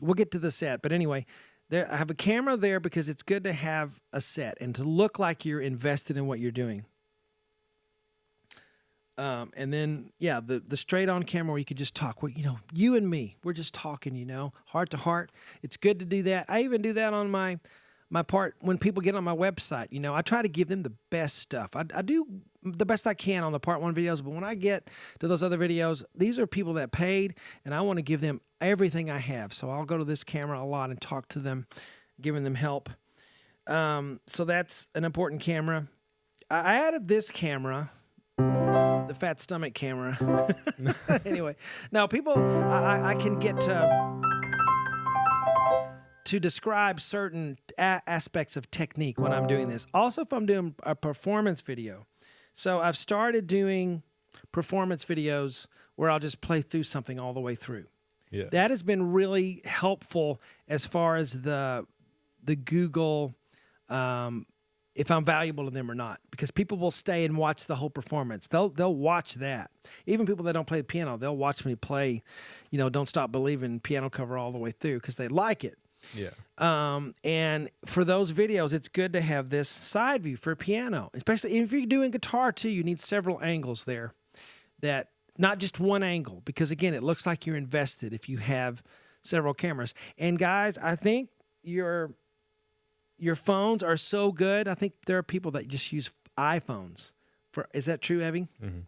we'll get to the set. But anyway, I have a camera there because it's good to have a set and to look like you're invested in what you're doing. And then, yeah, the straight on camera where you could just talk. You and me, we're just talking, heart to heart. It's good to do that. I even do that on my part when people get on my website. I try to give them the best stuff. I do the best I can on the part 1 videos, but when I get to those other videos, these are people that paid, and I want to give them everything I have. So I'll go to this camera a lot and talk to them, giving them help. So that's an important camera. I added this camera, the fat stomach camera. Anyway, now people, I can get to describe certain aspects of technique when I'm doing this. Also, if I'm doing a performance video. So I've started doing performance videos where I'll just play through something all the way through.
Yeah.
That has been really helpful as far as the Google, if I'm valuable to them or not, because people will stay and watch the whole performance. They'll watch that. Even people that don't play the piano, they'll watch me play, Don't Stop Believing piano cover all the way through because they like it.
Yeah.
And for those videos, it's good to have this side view for piano, especially if you're doing guitar too. You need several angles there, that not just one angle, because again, it looks like you're invested if you have several cameras. And guys, I think your phones are so good. I think there are people that just use iPhones. Is that true, Evie?
Mm-hmm.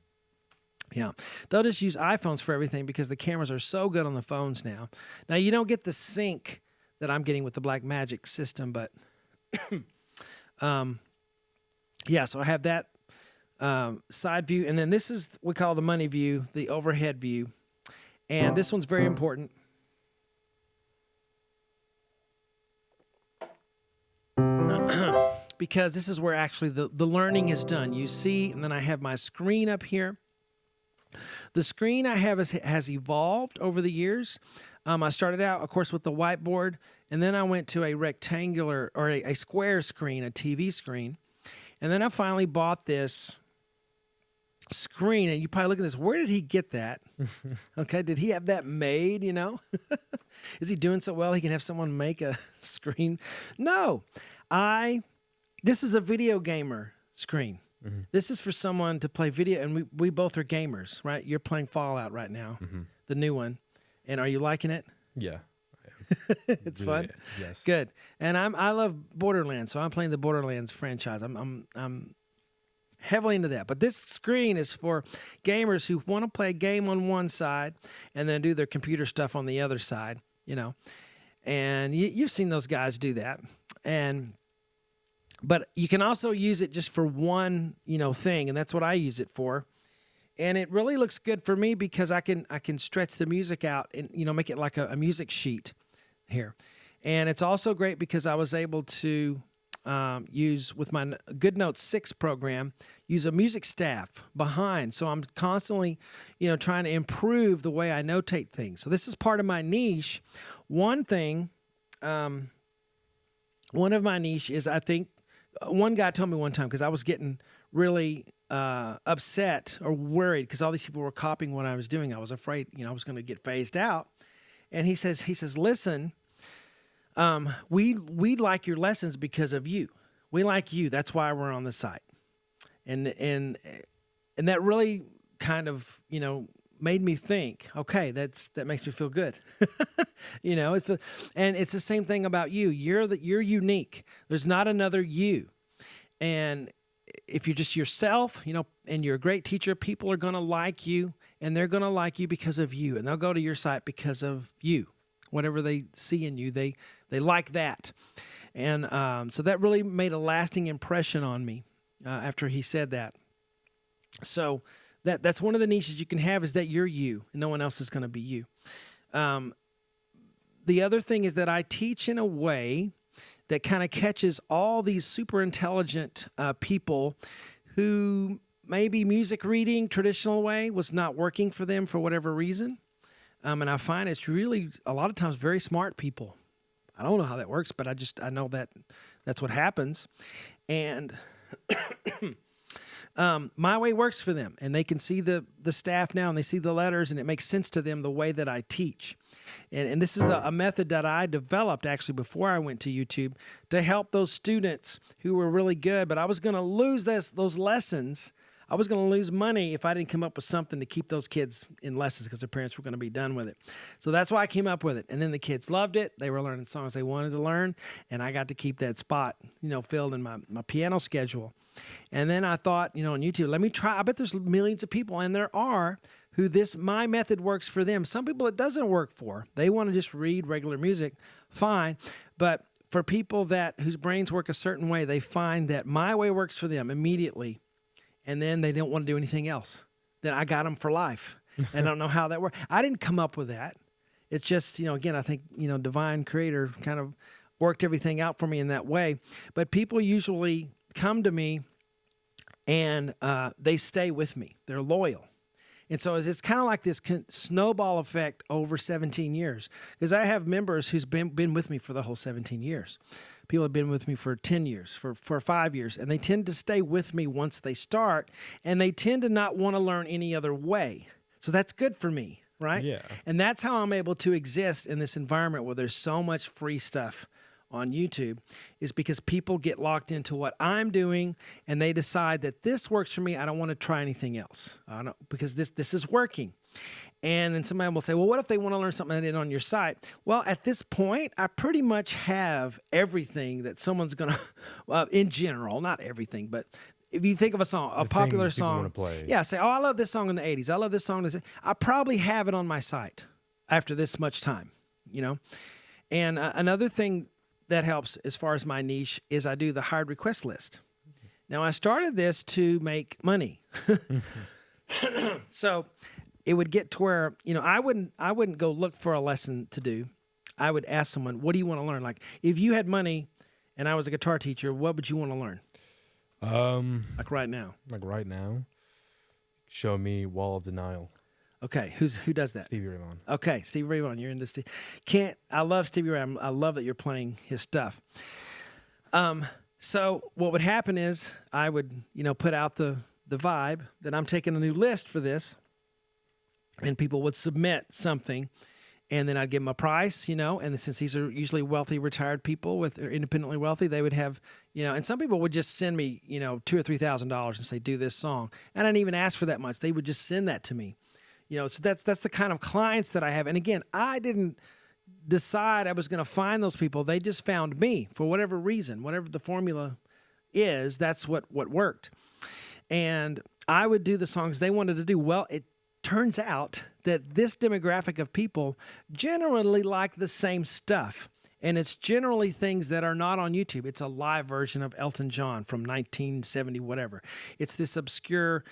Yeah, they'll just use iPhones for everything because the cameras are so good on the phones now. Now you don't get the sync that I'm getting with the Blackmagic system, but yeah, so I have that side view, and then this is we call the money view, the overhead view, and this one's very important. Because this is where actually the learning is done. You see, and then I have my screen up here. The screen I have has evolved over the years. I started out, of course, with the whiteboard, and then I went to a rectangular or a square screen, a TV screen. And then I finally bought this screen, and you probably look at this, where did he get that? Okay, did he have that made, Is he doing so well he can have someone make a screen? No, this is a video gamer screen. Mm-hmm. This is for someone to play video, and we both are gamers, right? You're playing Fallout right now, the new one. And are you liking it?
Yeah.
It's fun?
Yes.
Good. And I love Borderlands, so I'm playing the Borderlands franchise. I'm heavily into that. But this screen is for gamers who want to play a game on one side and then do their computer stuff on the other side, And you've seen those guys do that. But you can also use it just for one, thing, and that's what I use it for. And it really looks good for me because I can stretch the music out and make it like a music sheet here. And it's also great because I was able to use with my GoodNotes 6 program, use a music staff behind. So I'm constantly, trying to improve the way I notate things. So this is part of my niche. One of my niche is, I think, one guy told me one time, because I was getting really upset or worried because all these people were copying what I was doing. I was afraid, I was going to get phased out. And he says, listen, we like your lessons because of you. We like you. That's why we're on the site. And that really kind of, made me think, okay, that makes me feel good. And it's the same thing about you. You're unique. There's not another you. And if you're just yourself, and you're a great teacher, people are going to like you, and they're going to like you because of you, and they'll go to your site because of you. Whatever they see in you, they like that. And so that really made a lasting impression on me after he said that. So that's one of the niches you can have, is that you're you, and no one else is going to be you. The other thing is that I teach in a way that kind of catches all these super intelligent people who maybe music reading traditional way was not working for them for whatever reason. And I find it's really a lot of times very smart people. I don't know how that works, but I know that that's what happens. And my way works for them, and they can see the staff now, and they see the letters, and it makes sense to them the way that I teach. And this is a method that I developed actually before I went to YouTube to help those students who were really good, but I was going to lose those lessons. I was going to lose money if I didn't come up with something to keep those kids in lessons because their parents were going to be done with it. So that's why I came up with it. And then the kids loved it. They were learning songs they wanted to learn, and I got to keep that spot, filled in my piano schedule. And then I thought, on YouTube, let me try. I bet there's millions of people, and there are, who my method works for them. Some people it doesn't work for. They want to just read regular music, fine. But for people whose brains work a certain way, they find that my way works for them immediately, and then they don't want to do anything else. Then I got them for life. And I don't know how that works. I didn't come up with that. It's just, again, I think, divine creator kind of worked everything out for me in that way. But people usually come to me and they stay with me. They're loyal. And so it's kind of like this snowball effect over 17 years. Because I have members who's been with me for the whole 17 years. People have been with me for 10 years, for 5 years. And they tend to stay with me once they start. And they tend to not want to learn any other way. So that's good for me, right?
Yeah.
And that's how I'm able to exist in this environment where there's so much free stuff on YouTube, is because people get locked into what I'm doing, and they decide that this works for me. I don't want to try anything else because this is working. And then somebody will say, well, what if they want to learn something that isn't on your site? Well, at this point, I pretty much have everything that someone's going to, in general, not everything, but if you think of a song, a popular song, yeah, say, oh, I love this song in the 80s. I love this song. I probably have it on my site after this much time, And another thing that helps as far as my niche is I do the hired request list. Now, I started this to make money. So it would get to where, I wouldn't go look for a lesson to do. I would ask someone, what do you want to learn? Like, if you had money and I was a guitar teacher, what would you want to learn? Like right now.
Show me Wall of Denial.
Okay, who does that?
Stevie Ray Vaughan.
Okay, Stevie Ray Vaughan. You're into Stevie. I love Stevie Ray. I love that you're playing his stuff. So what would happen is I would, put out the vibe that I'm taking a new list for this, and people would submit something, and then I'd give them a price, and since these are usually wealthy retired people or independently wealthy, they would have, and some people would just send me, $2,000 or $3,000 and say, do this song. And I didn't even ask for that much. They would just send that to me. So that's the kind of clients that I have. And again, I didn't decide I was going to find those people. They just found me for whatever reason, whatever the formula is, that's what worked. And I would do the songs they wanted to do. Well, it turns out that this demographic of people generally like the same stuff. And it's generally things that are not on YouTube. It's a live version of Elton John from 1970, whatever. It's this obscure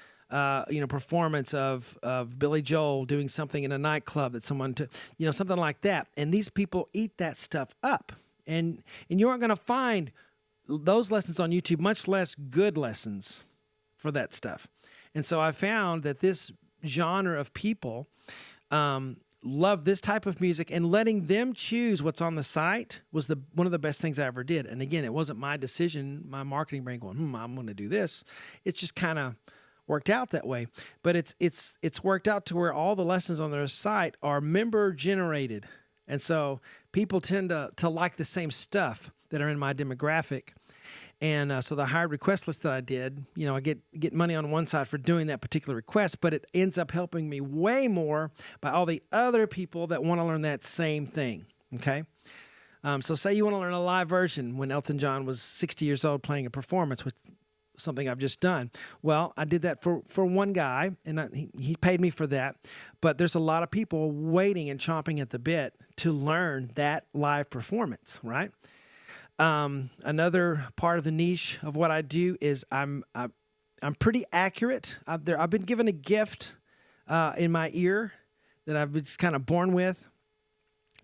performance of Billy Joel doing something in a nightclub that someone took, something like that. And these people eat that stuff up. And you aren't going to find those lessons on YouTube, much less good lessons for that stuff. And so I found that this genre of people love this type of music, and letting them choose what's on the site was one of the best things I ever did. And again, it wasn't my decision, my marketing brain going, I'm going to do this. It's just kind of worked out that way. But it's worked out to where all the lessons on their site are member generated. And so people tend to like the same stuff that are in my demographic. And so the hired request list that I did, I get money on one side for doing that particular request, but it ends up helping me way more by all the other people that want to learn that same thing, okay? So say you want to learn a live version when Elton John was 60 years old playing a performance, which something I've just done. Well, I did that for one guy, and he paid me for that. But there's a lot of people waiting and chomping at the bit to learn that live performance, right? Another part of the niche of what I do is I'm pretty accurate. I've been given a gift in my ear that I've been just kind of born with,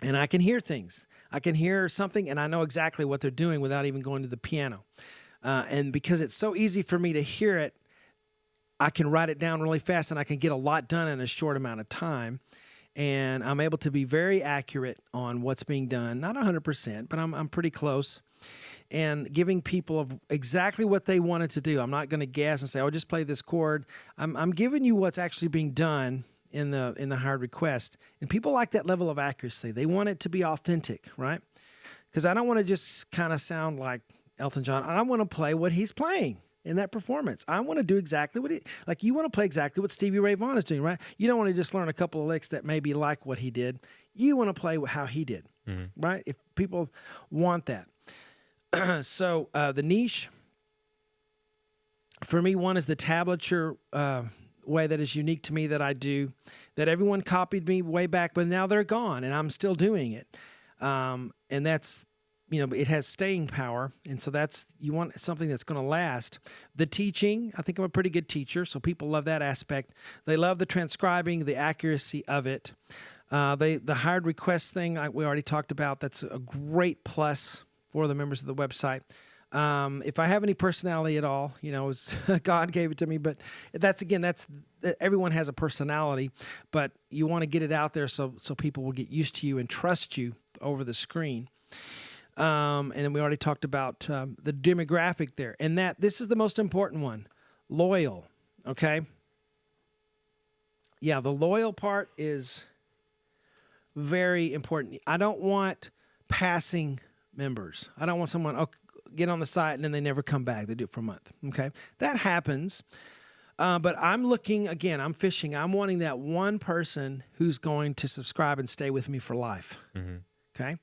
and I can hear things. I can hear something, and I know exactly what they're doing without even going to the piano. And because it's so easy for me to hear it, I can write it down really fast, and I can get a lot done in a short amount of time. And I'm able to be very accurate on what's being done. Not 100%, but I'm pretty close. And giving people exactly what they wanted to do. I'm not going to guess and say, "Oh, just play this chord." I'm giving you what's actually being done in the hired request. And people like that level of accuracy. They want it to be authentic, right? Because I don't want to just kind of sound like Elton John. I want to play what he's playing in that performance. I want to do exactly what you want to play exactly what Stevie Ray Vaughan is doing, right? You don't want to just learn a couple of licks that maybe like what he did. You want to play how he did, right? If people want that. So the niche, for me, one is the tablature way that is unique to me that I do, that everyone copied me way back, but now they're gone, and I'm still doing it. And that's, it has staying power, and so you want something that's going to last. The teaching, I think I'm a pretty good teacher, so people love that aspect. They love the transcribing, the accuracy of it. The hired request thing, we already talked about, that's a great plus for the members of the website. If I have any personality at all, it's God gave it to me, but that's everyone has a personality, but you want to get it out there so people will get used to you and trust you over the screen. And then we already talked about the demographic there, and this is the most important one, loyal, okay? Yeah, the loyal part is very important. I don't want passing members. I don't want someone get on the site and then they never come back. They do it for a month. Okay, that happens. But I'm looking again. I'm fishing. I'm wanting that one person who's going to subscribe and stay with me for life. Okay.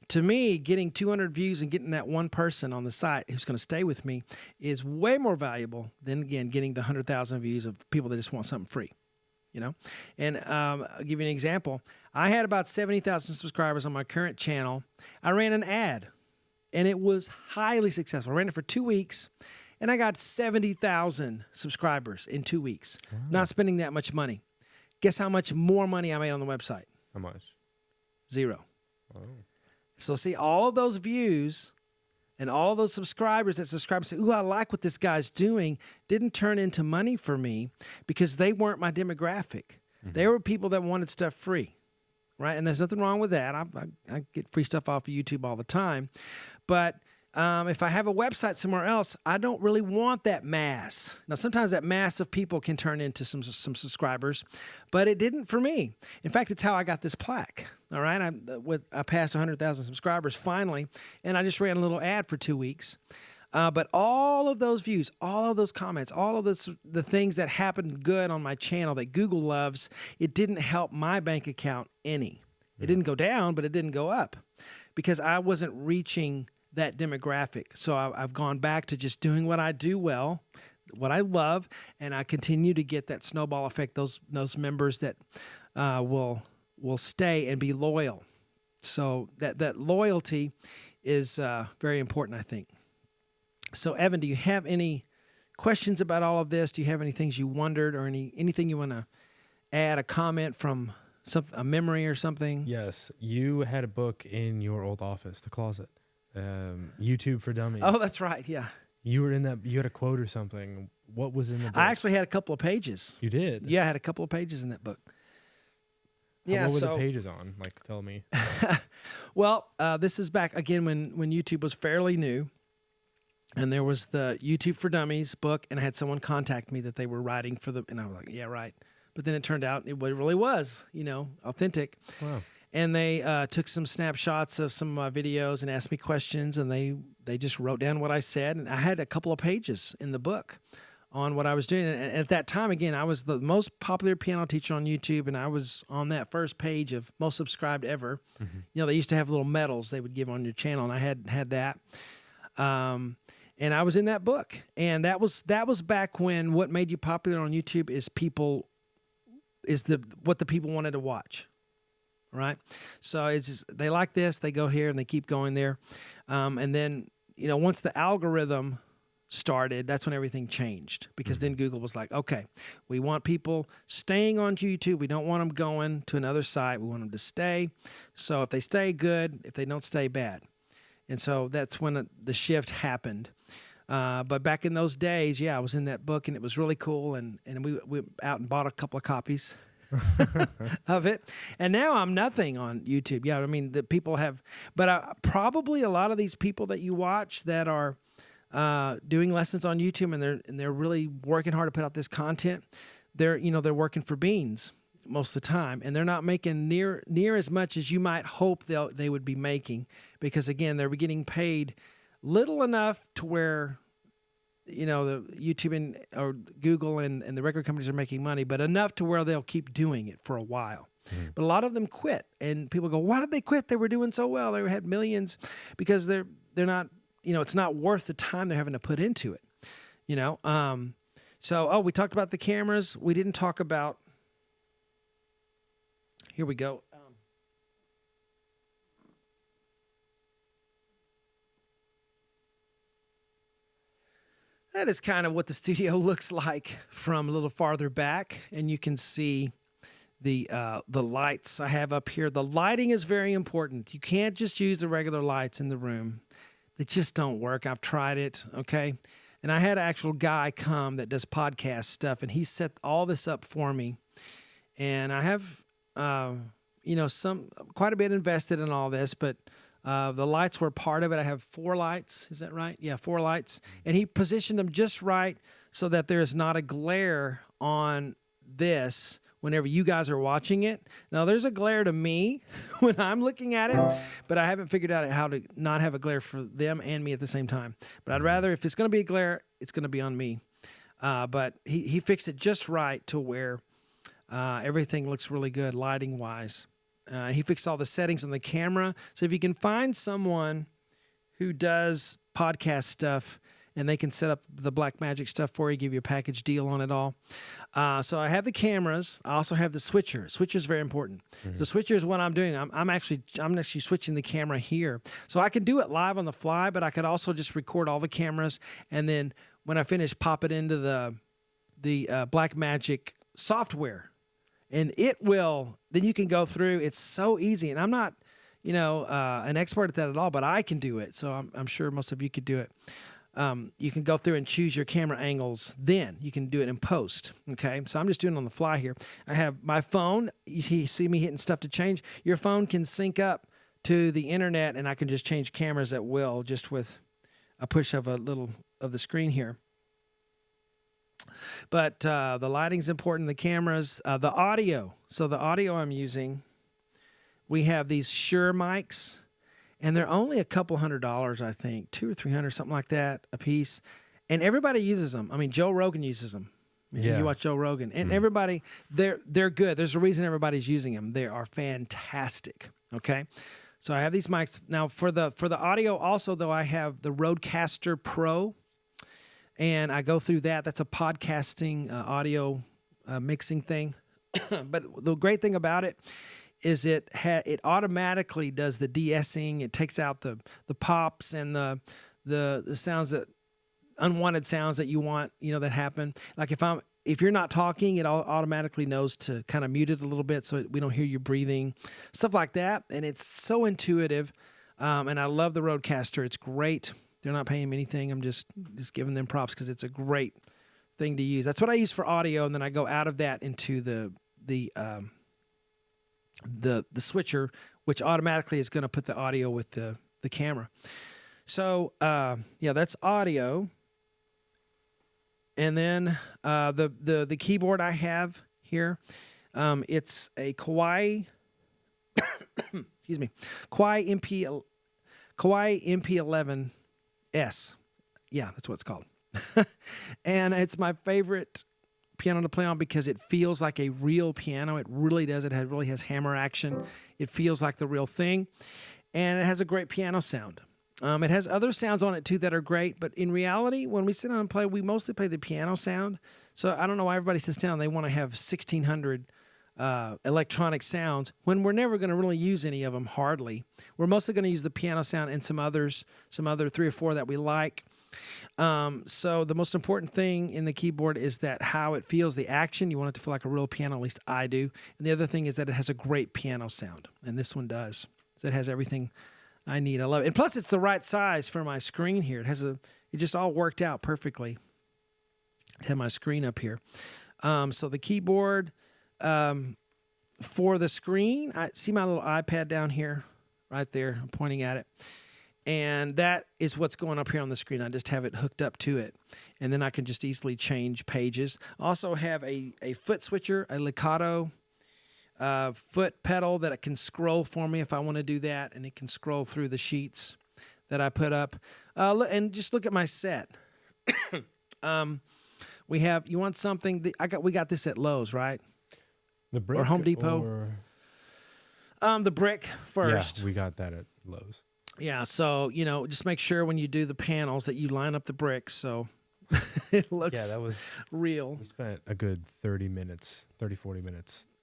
To me, getting 200 views and getting that one person on the site who's going to stay with me is way more valuable than again getting the 100,000 views of people that just want something free. And I'll give you an example. I had about 70,000 subscribers on my current channel. I ran an ad, and it was highly successful. I ran it for 2 weeks, and I got 70,000 subscribers in 2 weeks. Wow. Not spending that much money. Guess how much more money I made on the website?
How much?
0.
Oh.
So see, all of those views and all of those subscribers that subscribe and say, "Ooh, I like what this guy's doing," didn't turn into money for me because they weren't my demographic. They were people that wanted stuff free, right? And there's nothing wrong with that. I get free stuff off of YouTube all the time. But if I have a website somewhere else, I don't really want that mass. Now, sometimes that mass of people can turn into some subscribers, but it didn't for me. In fact, it's how I got this plaque. All right, I passed 100,000 subscribers finally, and I just ran a little ad for 2 weeks. But all of those views, all of those comments, all of the things that happened good on my channel that Google loves, it didn't help my bank account any. It didn't go down, but it didn't go up because I wasn't reaching that demographic. So I've gone back to just doing what I do well, what I love, and I continue to get that snowball effect, those members that will stay and be loyal. So that loyalty is very important, I think. So Evan, do you have any questions about all of this? Do you have any things you wondered or anything you want to add, a comment from a memory or something?
Yes, you had a book in your old office, the closet. YouTube for Dummies.
Oh, that's right. Yeah.
You were in that. You had a quote or something. What was in the book?
I actually had a couple of pages.
You did?
Yeah, I had a couple of pages in that book.
What were the pages on? Like, tell me.
Well, this is back again when YouTube was fairly new. And there was the YouTube for Dummies book, and I had someone contact me that they were writing for and I was like, yeah, right. But then it turned out it really was, authentic.
Wow.
And they took some snapshots of some of my videos and asked me questions, and they just wrote down what I said. And I had a couple of pages in the book on what I was doing. And at that time, again, I was the most popular piano teacher on YouTube, and I was on that first page of most subscribed ever. Mm-hmm. They used to have little medals they would give on your channel, and I had that. And I was in that book, and that was back when what made you popular on YouTube is what the people wanted to watch, right? So it's just, they like this, they go here, and they keep going there, and then once the algorithm started, that's when everything changed, because then Google was like, okay, we want people staying on YouTube. We don't want them going to another site. We want them to stay. So if they stay, good. If they don't stay, bad. And so that's when the shift happened. But back in those days, I was in that book, and it was really cool. And we went out and bought a couple of copies of it. And now I'm nothing on YouTube. Yeah, I mean, the people have, but probably a lot of these people that you watch that are doing lessons on YouTube, and they're really working hard to put out this content. They're working for beans most of the time, and they're not making near as much as you might hope they would be making, because again, they're getting paid little enough to where the YouTube or Google and the record companies are making money, but enough to where they'll keep doing it for a while. Mm-hmm. But a lot of them quit, and people go, why did they quit? They were doing so well. They had millions. Because they're not, it's not worth the time they're having to put into it. So we talked about the cameras. We didn't talk about, here we go. That is kind of what the studio looks like from a little farther back, and you can see the lights I have up here. The lighting is very important. You can't just use the regular lights in the room. They just don't work. I've tried it, okay? And I had an actual guy come that does podcast stuff, and he set all this up for me. And I have, quite a bit invested in all this, but the lights were part of it. I have 4 lights. Is that right? Yeah, 4 lights. And he positioned them just right so that there's not a glare on this whenever you guys are watching it. Now, there's a glare to me when I'm looking at it, but I haven't figured out how to not have a glare for them and me at the same time. But I'd rather, if it's going to be a glare, it's going to be on me. But he fixed it just right to where everything looks really good lighting-wise. He fixed all the settings on the camera. So if you can find someone who does podcast stuff and they can set up the Black Magic stuff for you, give you a package deal on it all. So I have the cameras. I also have the switcher. Switcher is very important. Mm-hmm. The switcher is what I'm doing. I'm actually switching the camera here. So I can do it live on the fly, but I could also just record all the cameras, and then when I finish, pop it into the Black Magic software. And it will, then you can go through. It's so easy. And I'm not, an expert at that at all, but I can do it. So I'm sure most of you could do it. You can go through and choose your camera angles. Then you can do it in post. Okay. So I'm just doing it on the fly here. I have my phone. You see me hitting stuff to change. Your phone can sync up to the internet, and I can just change cameras at will just with a push of a little of the screen here. But the lighting's important, the cameras, the audio. So the audio I'm using, we have these Shure mics, and they're only a couple $100, I think, $200 or $300, something like that a piece. And everybody uses them. I mean, Joe Rogan uses them. Yeah. You watch Joe Rogan, and everybody, they're good. There's a reason everybody's using them. They are fantastic. Okay, so I have these mics now for the audio. Also, though, I have the Rodecaster Pro. And I go through that. That's a podcasting audio mixing thing. But the great thing about it is it automatically does the de-essing. It takes out the pops and the sounds, that unwanted sounds that you want, that happen. Like if you're not talking, it automatically knows to kind of mute it a little bit so we don't hear you breathing, stuff like that. And it's so intuitive. And I love the Rodecaster. It's great. They're not paying me anything. I'm just giving them props because it's a great thing to use. That's what I use for audio, and then I go out of that into the switcher, which automatically is going to put the audio with the camera. So yeah, that's audio. And then the keyboard I have here, it's a Kawai, excuse me, Kawai MP11S. Yeah, that's what it's called. And it's my favorite piano to play on because it feels like a real piano. It really does. It really has hammer action. It feels like the real thing. And it has a great piano sound. It has other sounds on it too that are great, but in reality, when we sit down and play, we mostly play the piano sound. So I don't know why everybody sits down. They want to have 1,600 electronic sounds when we're never going to really use any of them, hardly. We're mostly going to use the piano sound and some other 3 or 4 that we like. So the most important thing in the keyboard is that how it feels, the action. You want it to feel like a real piano, at least I do. And the other thing is that it has a great piano sound, and this one does. So it has everything I need. I love it. And plus, it's the right size for my screen here. It just all worked out perfectly. I have my screen up here. So the keyboard for the screen, I see my little iPad down here, right there. I'm pointing at it. And that is what's going up here on the screen. I just have it hooked up to it. And then I can just easily change pages. I also have a foot switcher, a Liccato foot pedal that it can scroll for me if I want to do that, and it can scroll through the sheets that I put up. And just look at my set. We have. You want something? We got this at Lowe's, right?
The brick
or Home Depot. The brick first.
Yeah, we got that at Lowe's.
Yeah, so just make sure when you do the panels that you line up the bricks so it looks
that was
real.
We spent a good 40 minutes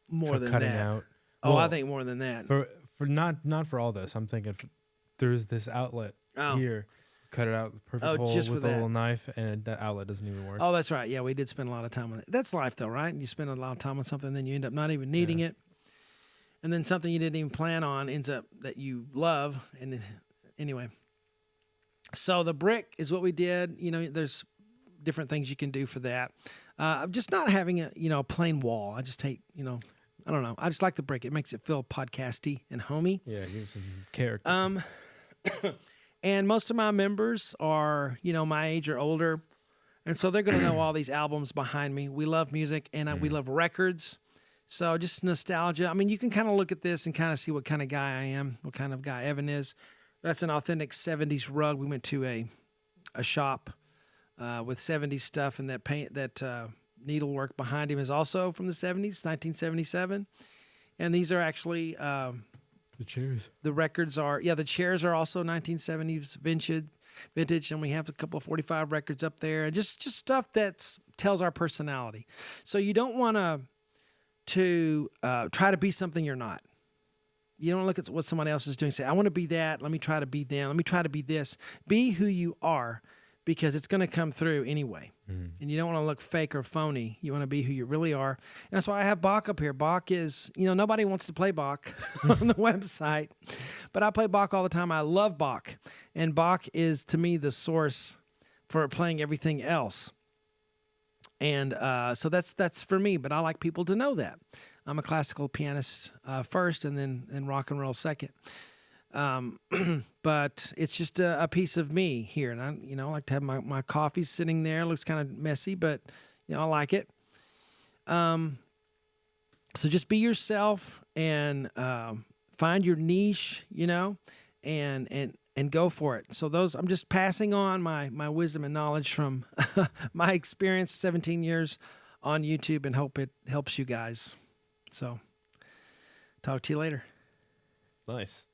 More than
cutting
that.
out.
Oh,
Well,
I think more than that.
for not for all this. I'm thinking there's this outlet here. Cut it out, perfect hole
just
with
for
a
that.
little knife, and that outlet doesn't even work.
Oh, that's right. Yeah, we did spend a lot of time on it. That's life, though, right? You spend a lot of time on something, then you end up not even needing it, and then something you didn't even plan on ends up that you love. And anyway, so the brick is what we did. There's different things you can do for that. Just not having a plain wall. I just hate I don't know. I just like the brick. It makes it feel podcasty and homey.
Yeah, gives some character.
And most of my members are, my age or older. And so they're going to know all these albums behind me. We love music and we love records. So just nostalgia. I mean, you can kind of look at this and kind of see what kind of guy I am, what kind of guy Evan is. That's an authentic 70s rug. We went to a shop with 70s stuff, and that needlework behind him is also from the 70s, 1977. And these are actually...
the chairs.
The records are, the chairs are also 1970s vintage, and we have a couple of 45 records up there, and just stuff that tells our personality. So you don't want to try to be something you're not. You don't look at what somebody else is doing. Say, I want to be that. Let me try to be them. Let me try to be this. Be who you are, because it's going to come through anyway. And you don't want to look fake or phony. You want to be who you really are. And that's why I have Bach up here. Bach is, nobody wants to play Bach on the website, but I play Bach all the time. I love Bach. And Bach is, to me, the source for playing everything else. And so that's for me, but I like people to know that. I'm a classical pianist first, and then rock and roll second. But it's just a piece of me here. And I like to have my coffee sitting there. It looks kind of messy, but I like it. So just be yourself and, find your niche, and go for it. So I'm just passing on my wisdom and knowledge from my experience, 17 years on YouTube, and hope it helps you guys. So talk to you later.
Nice.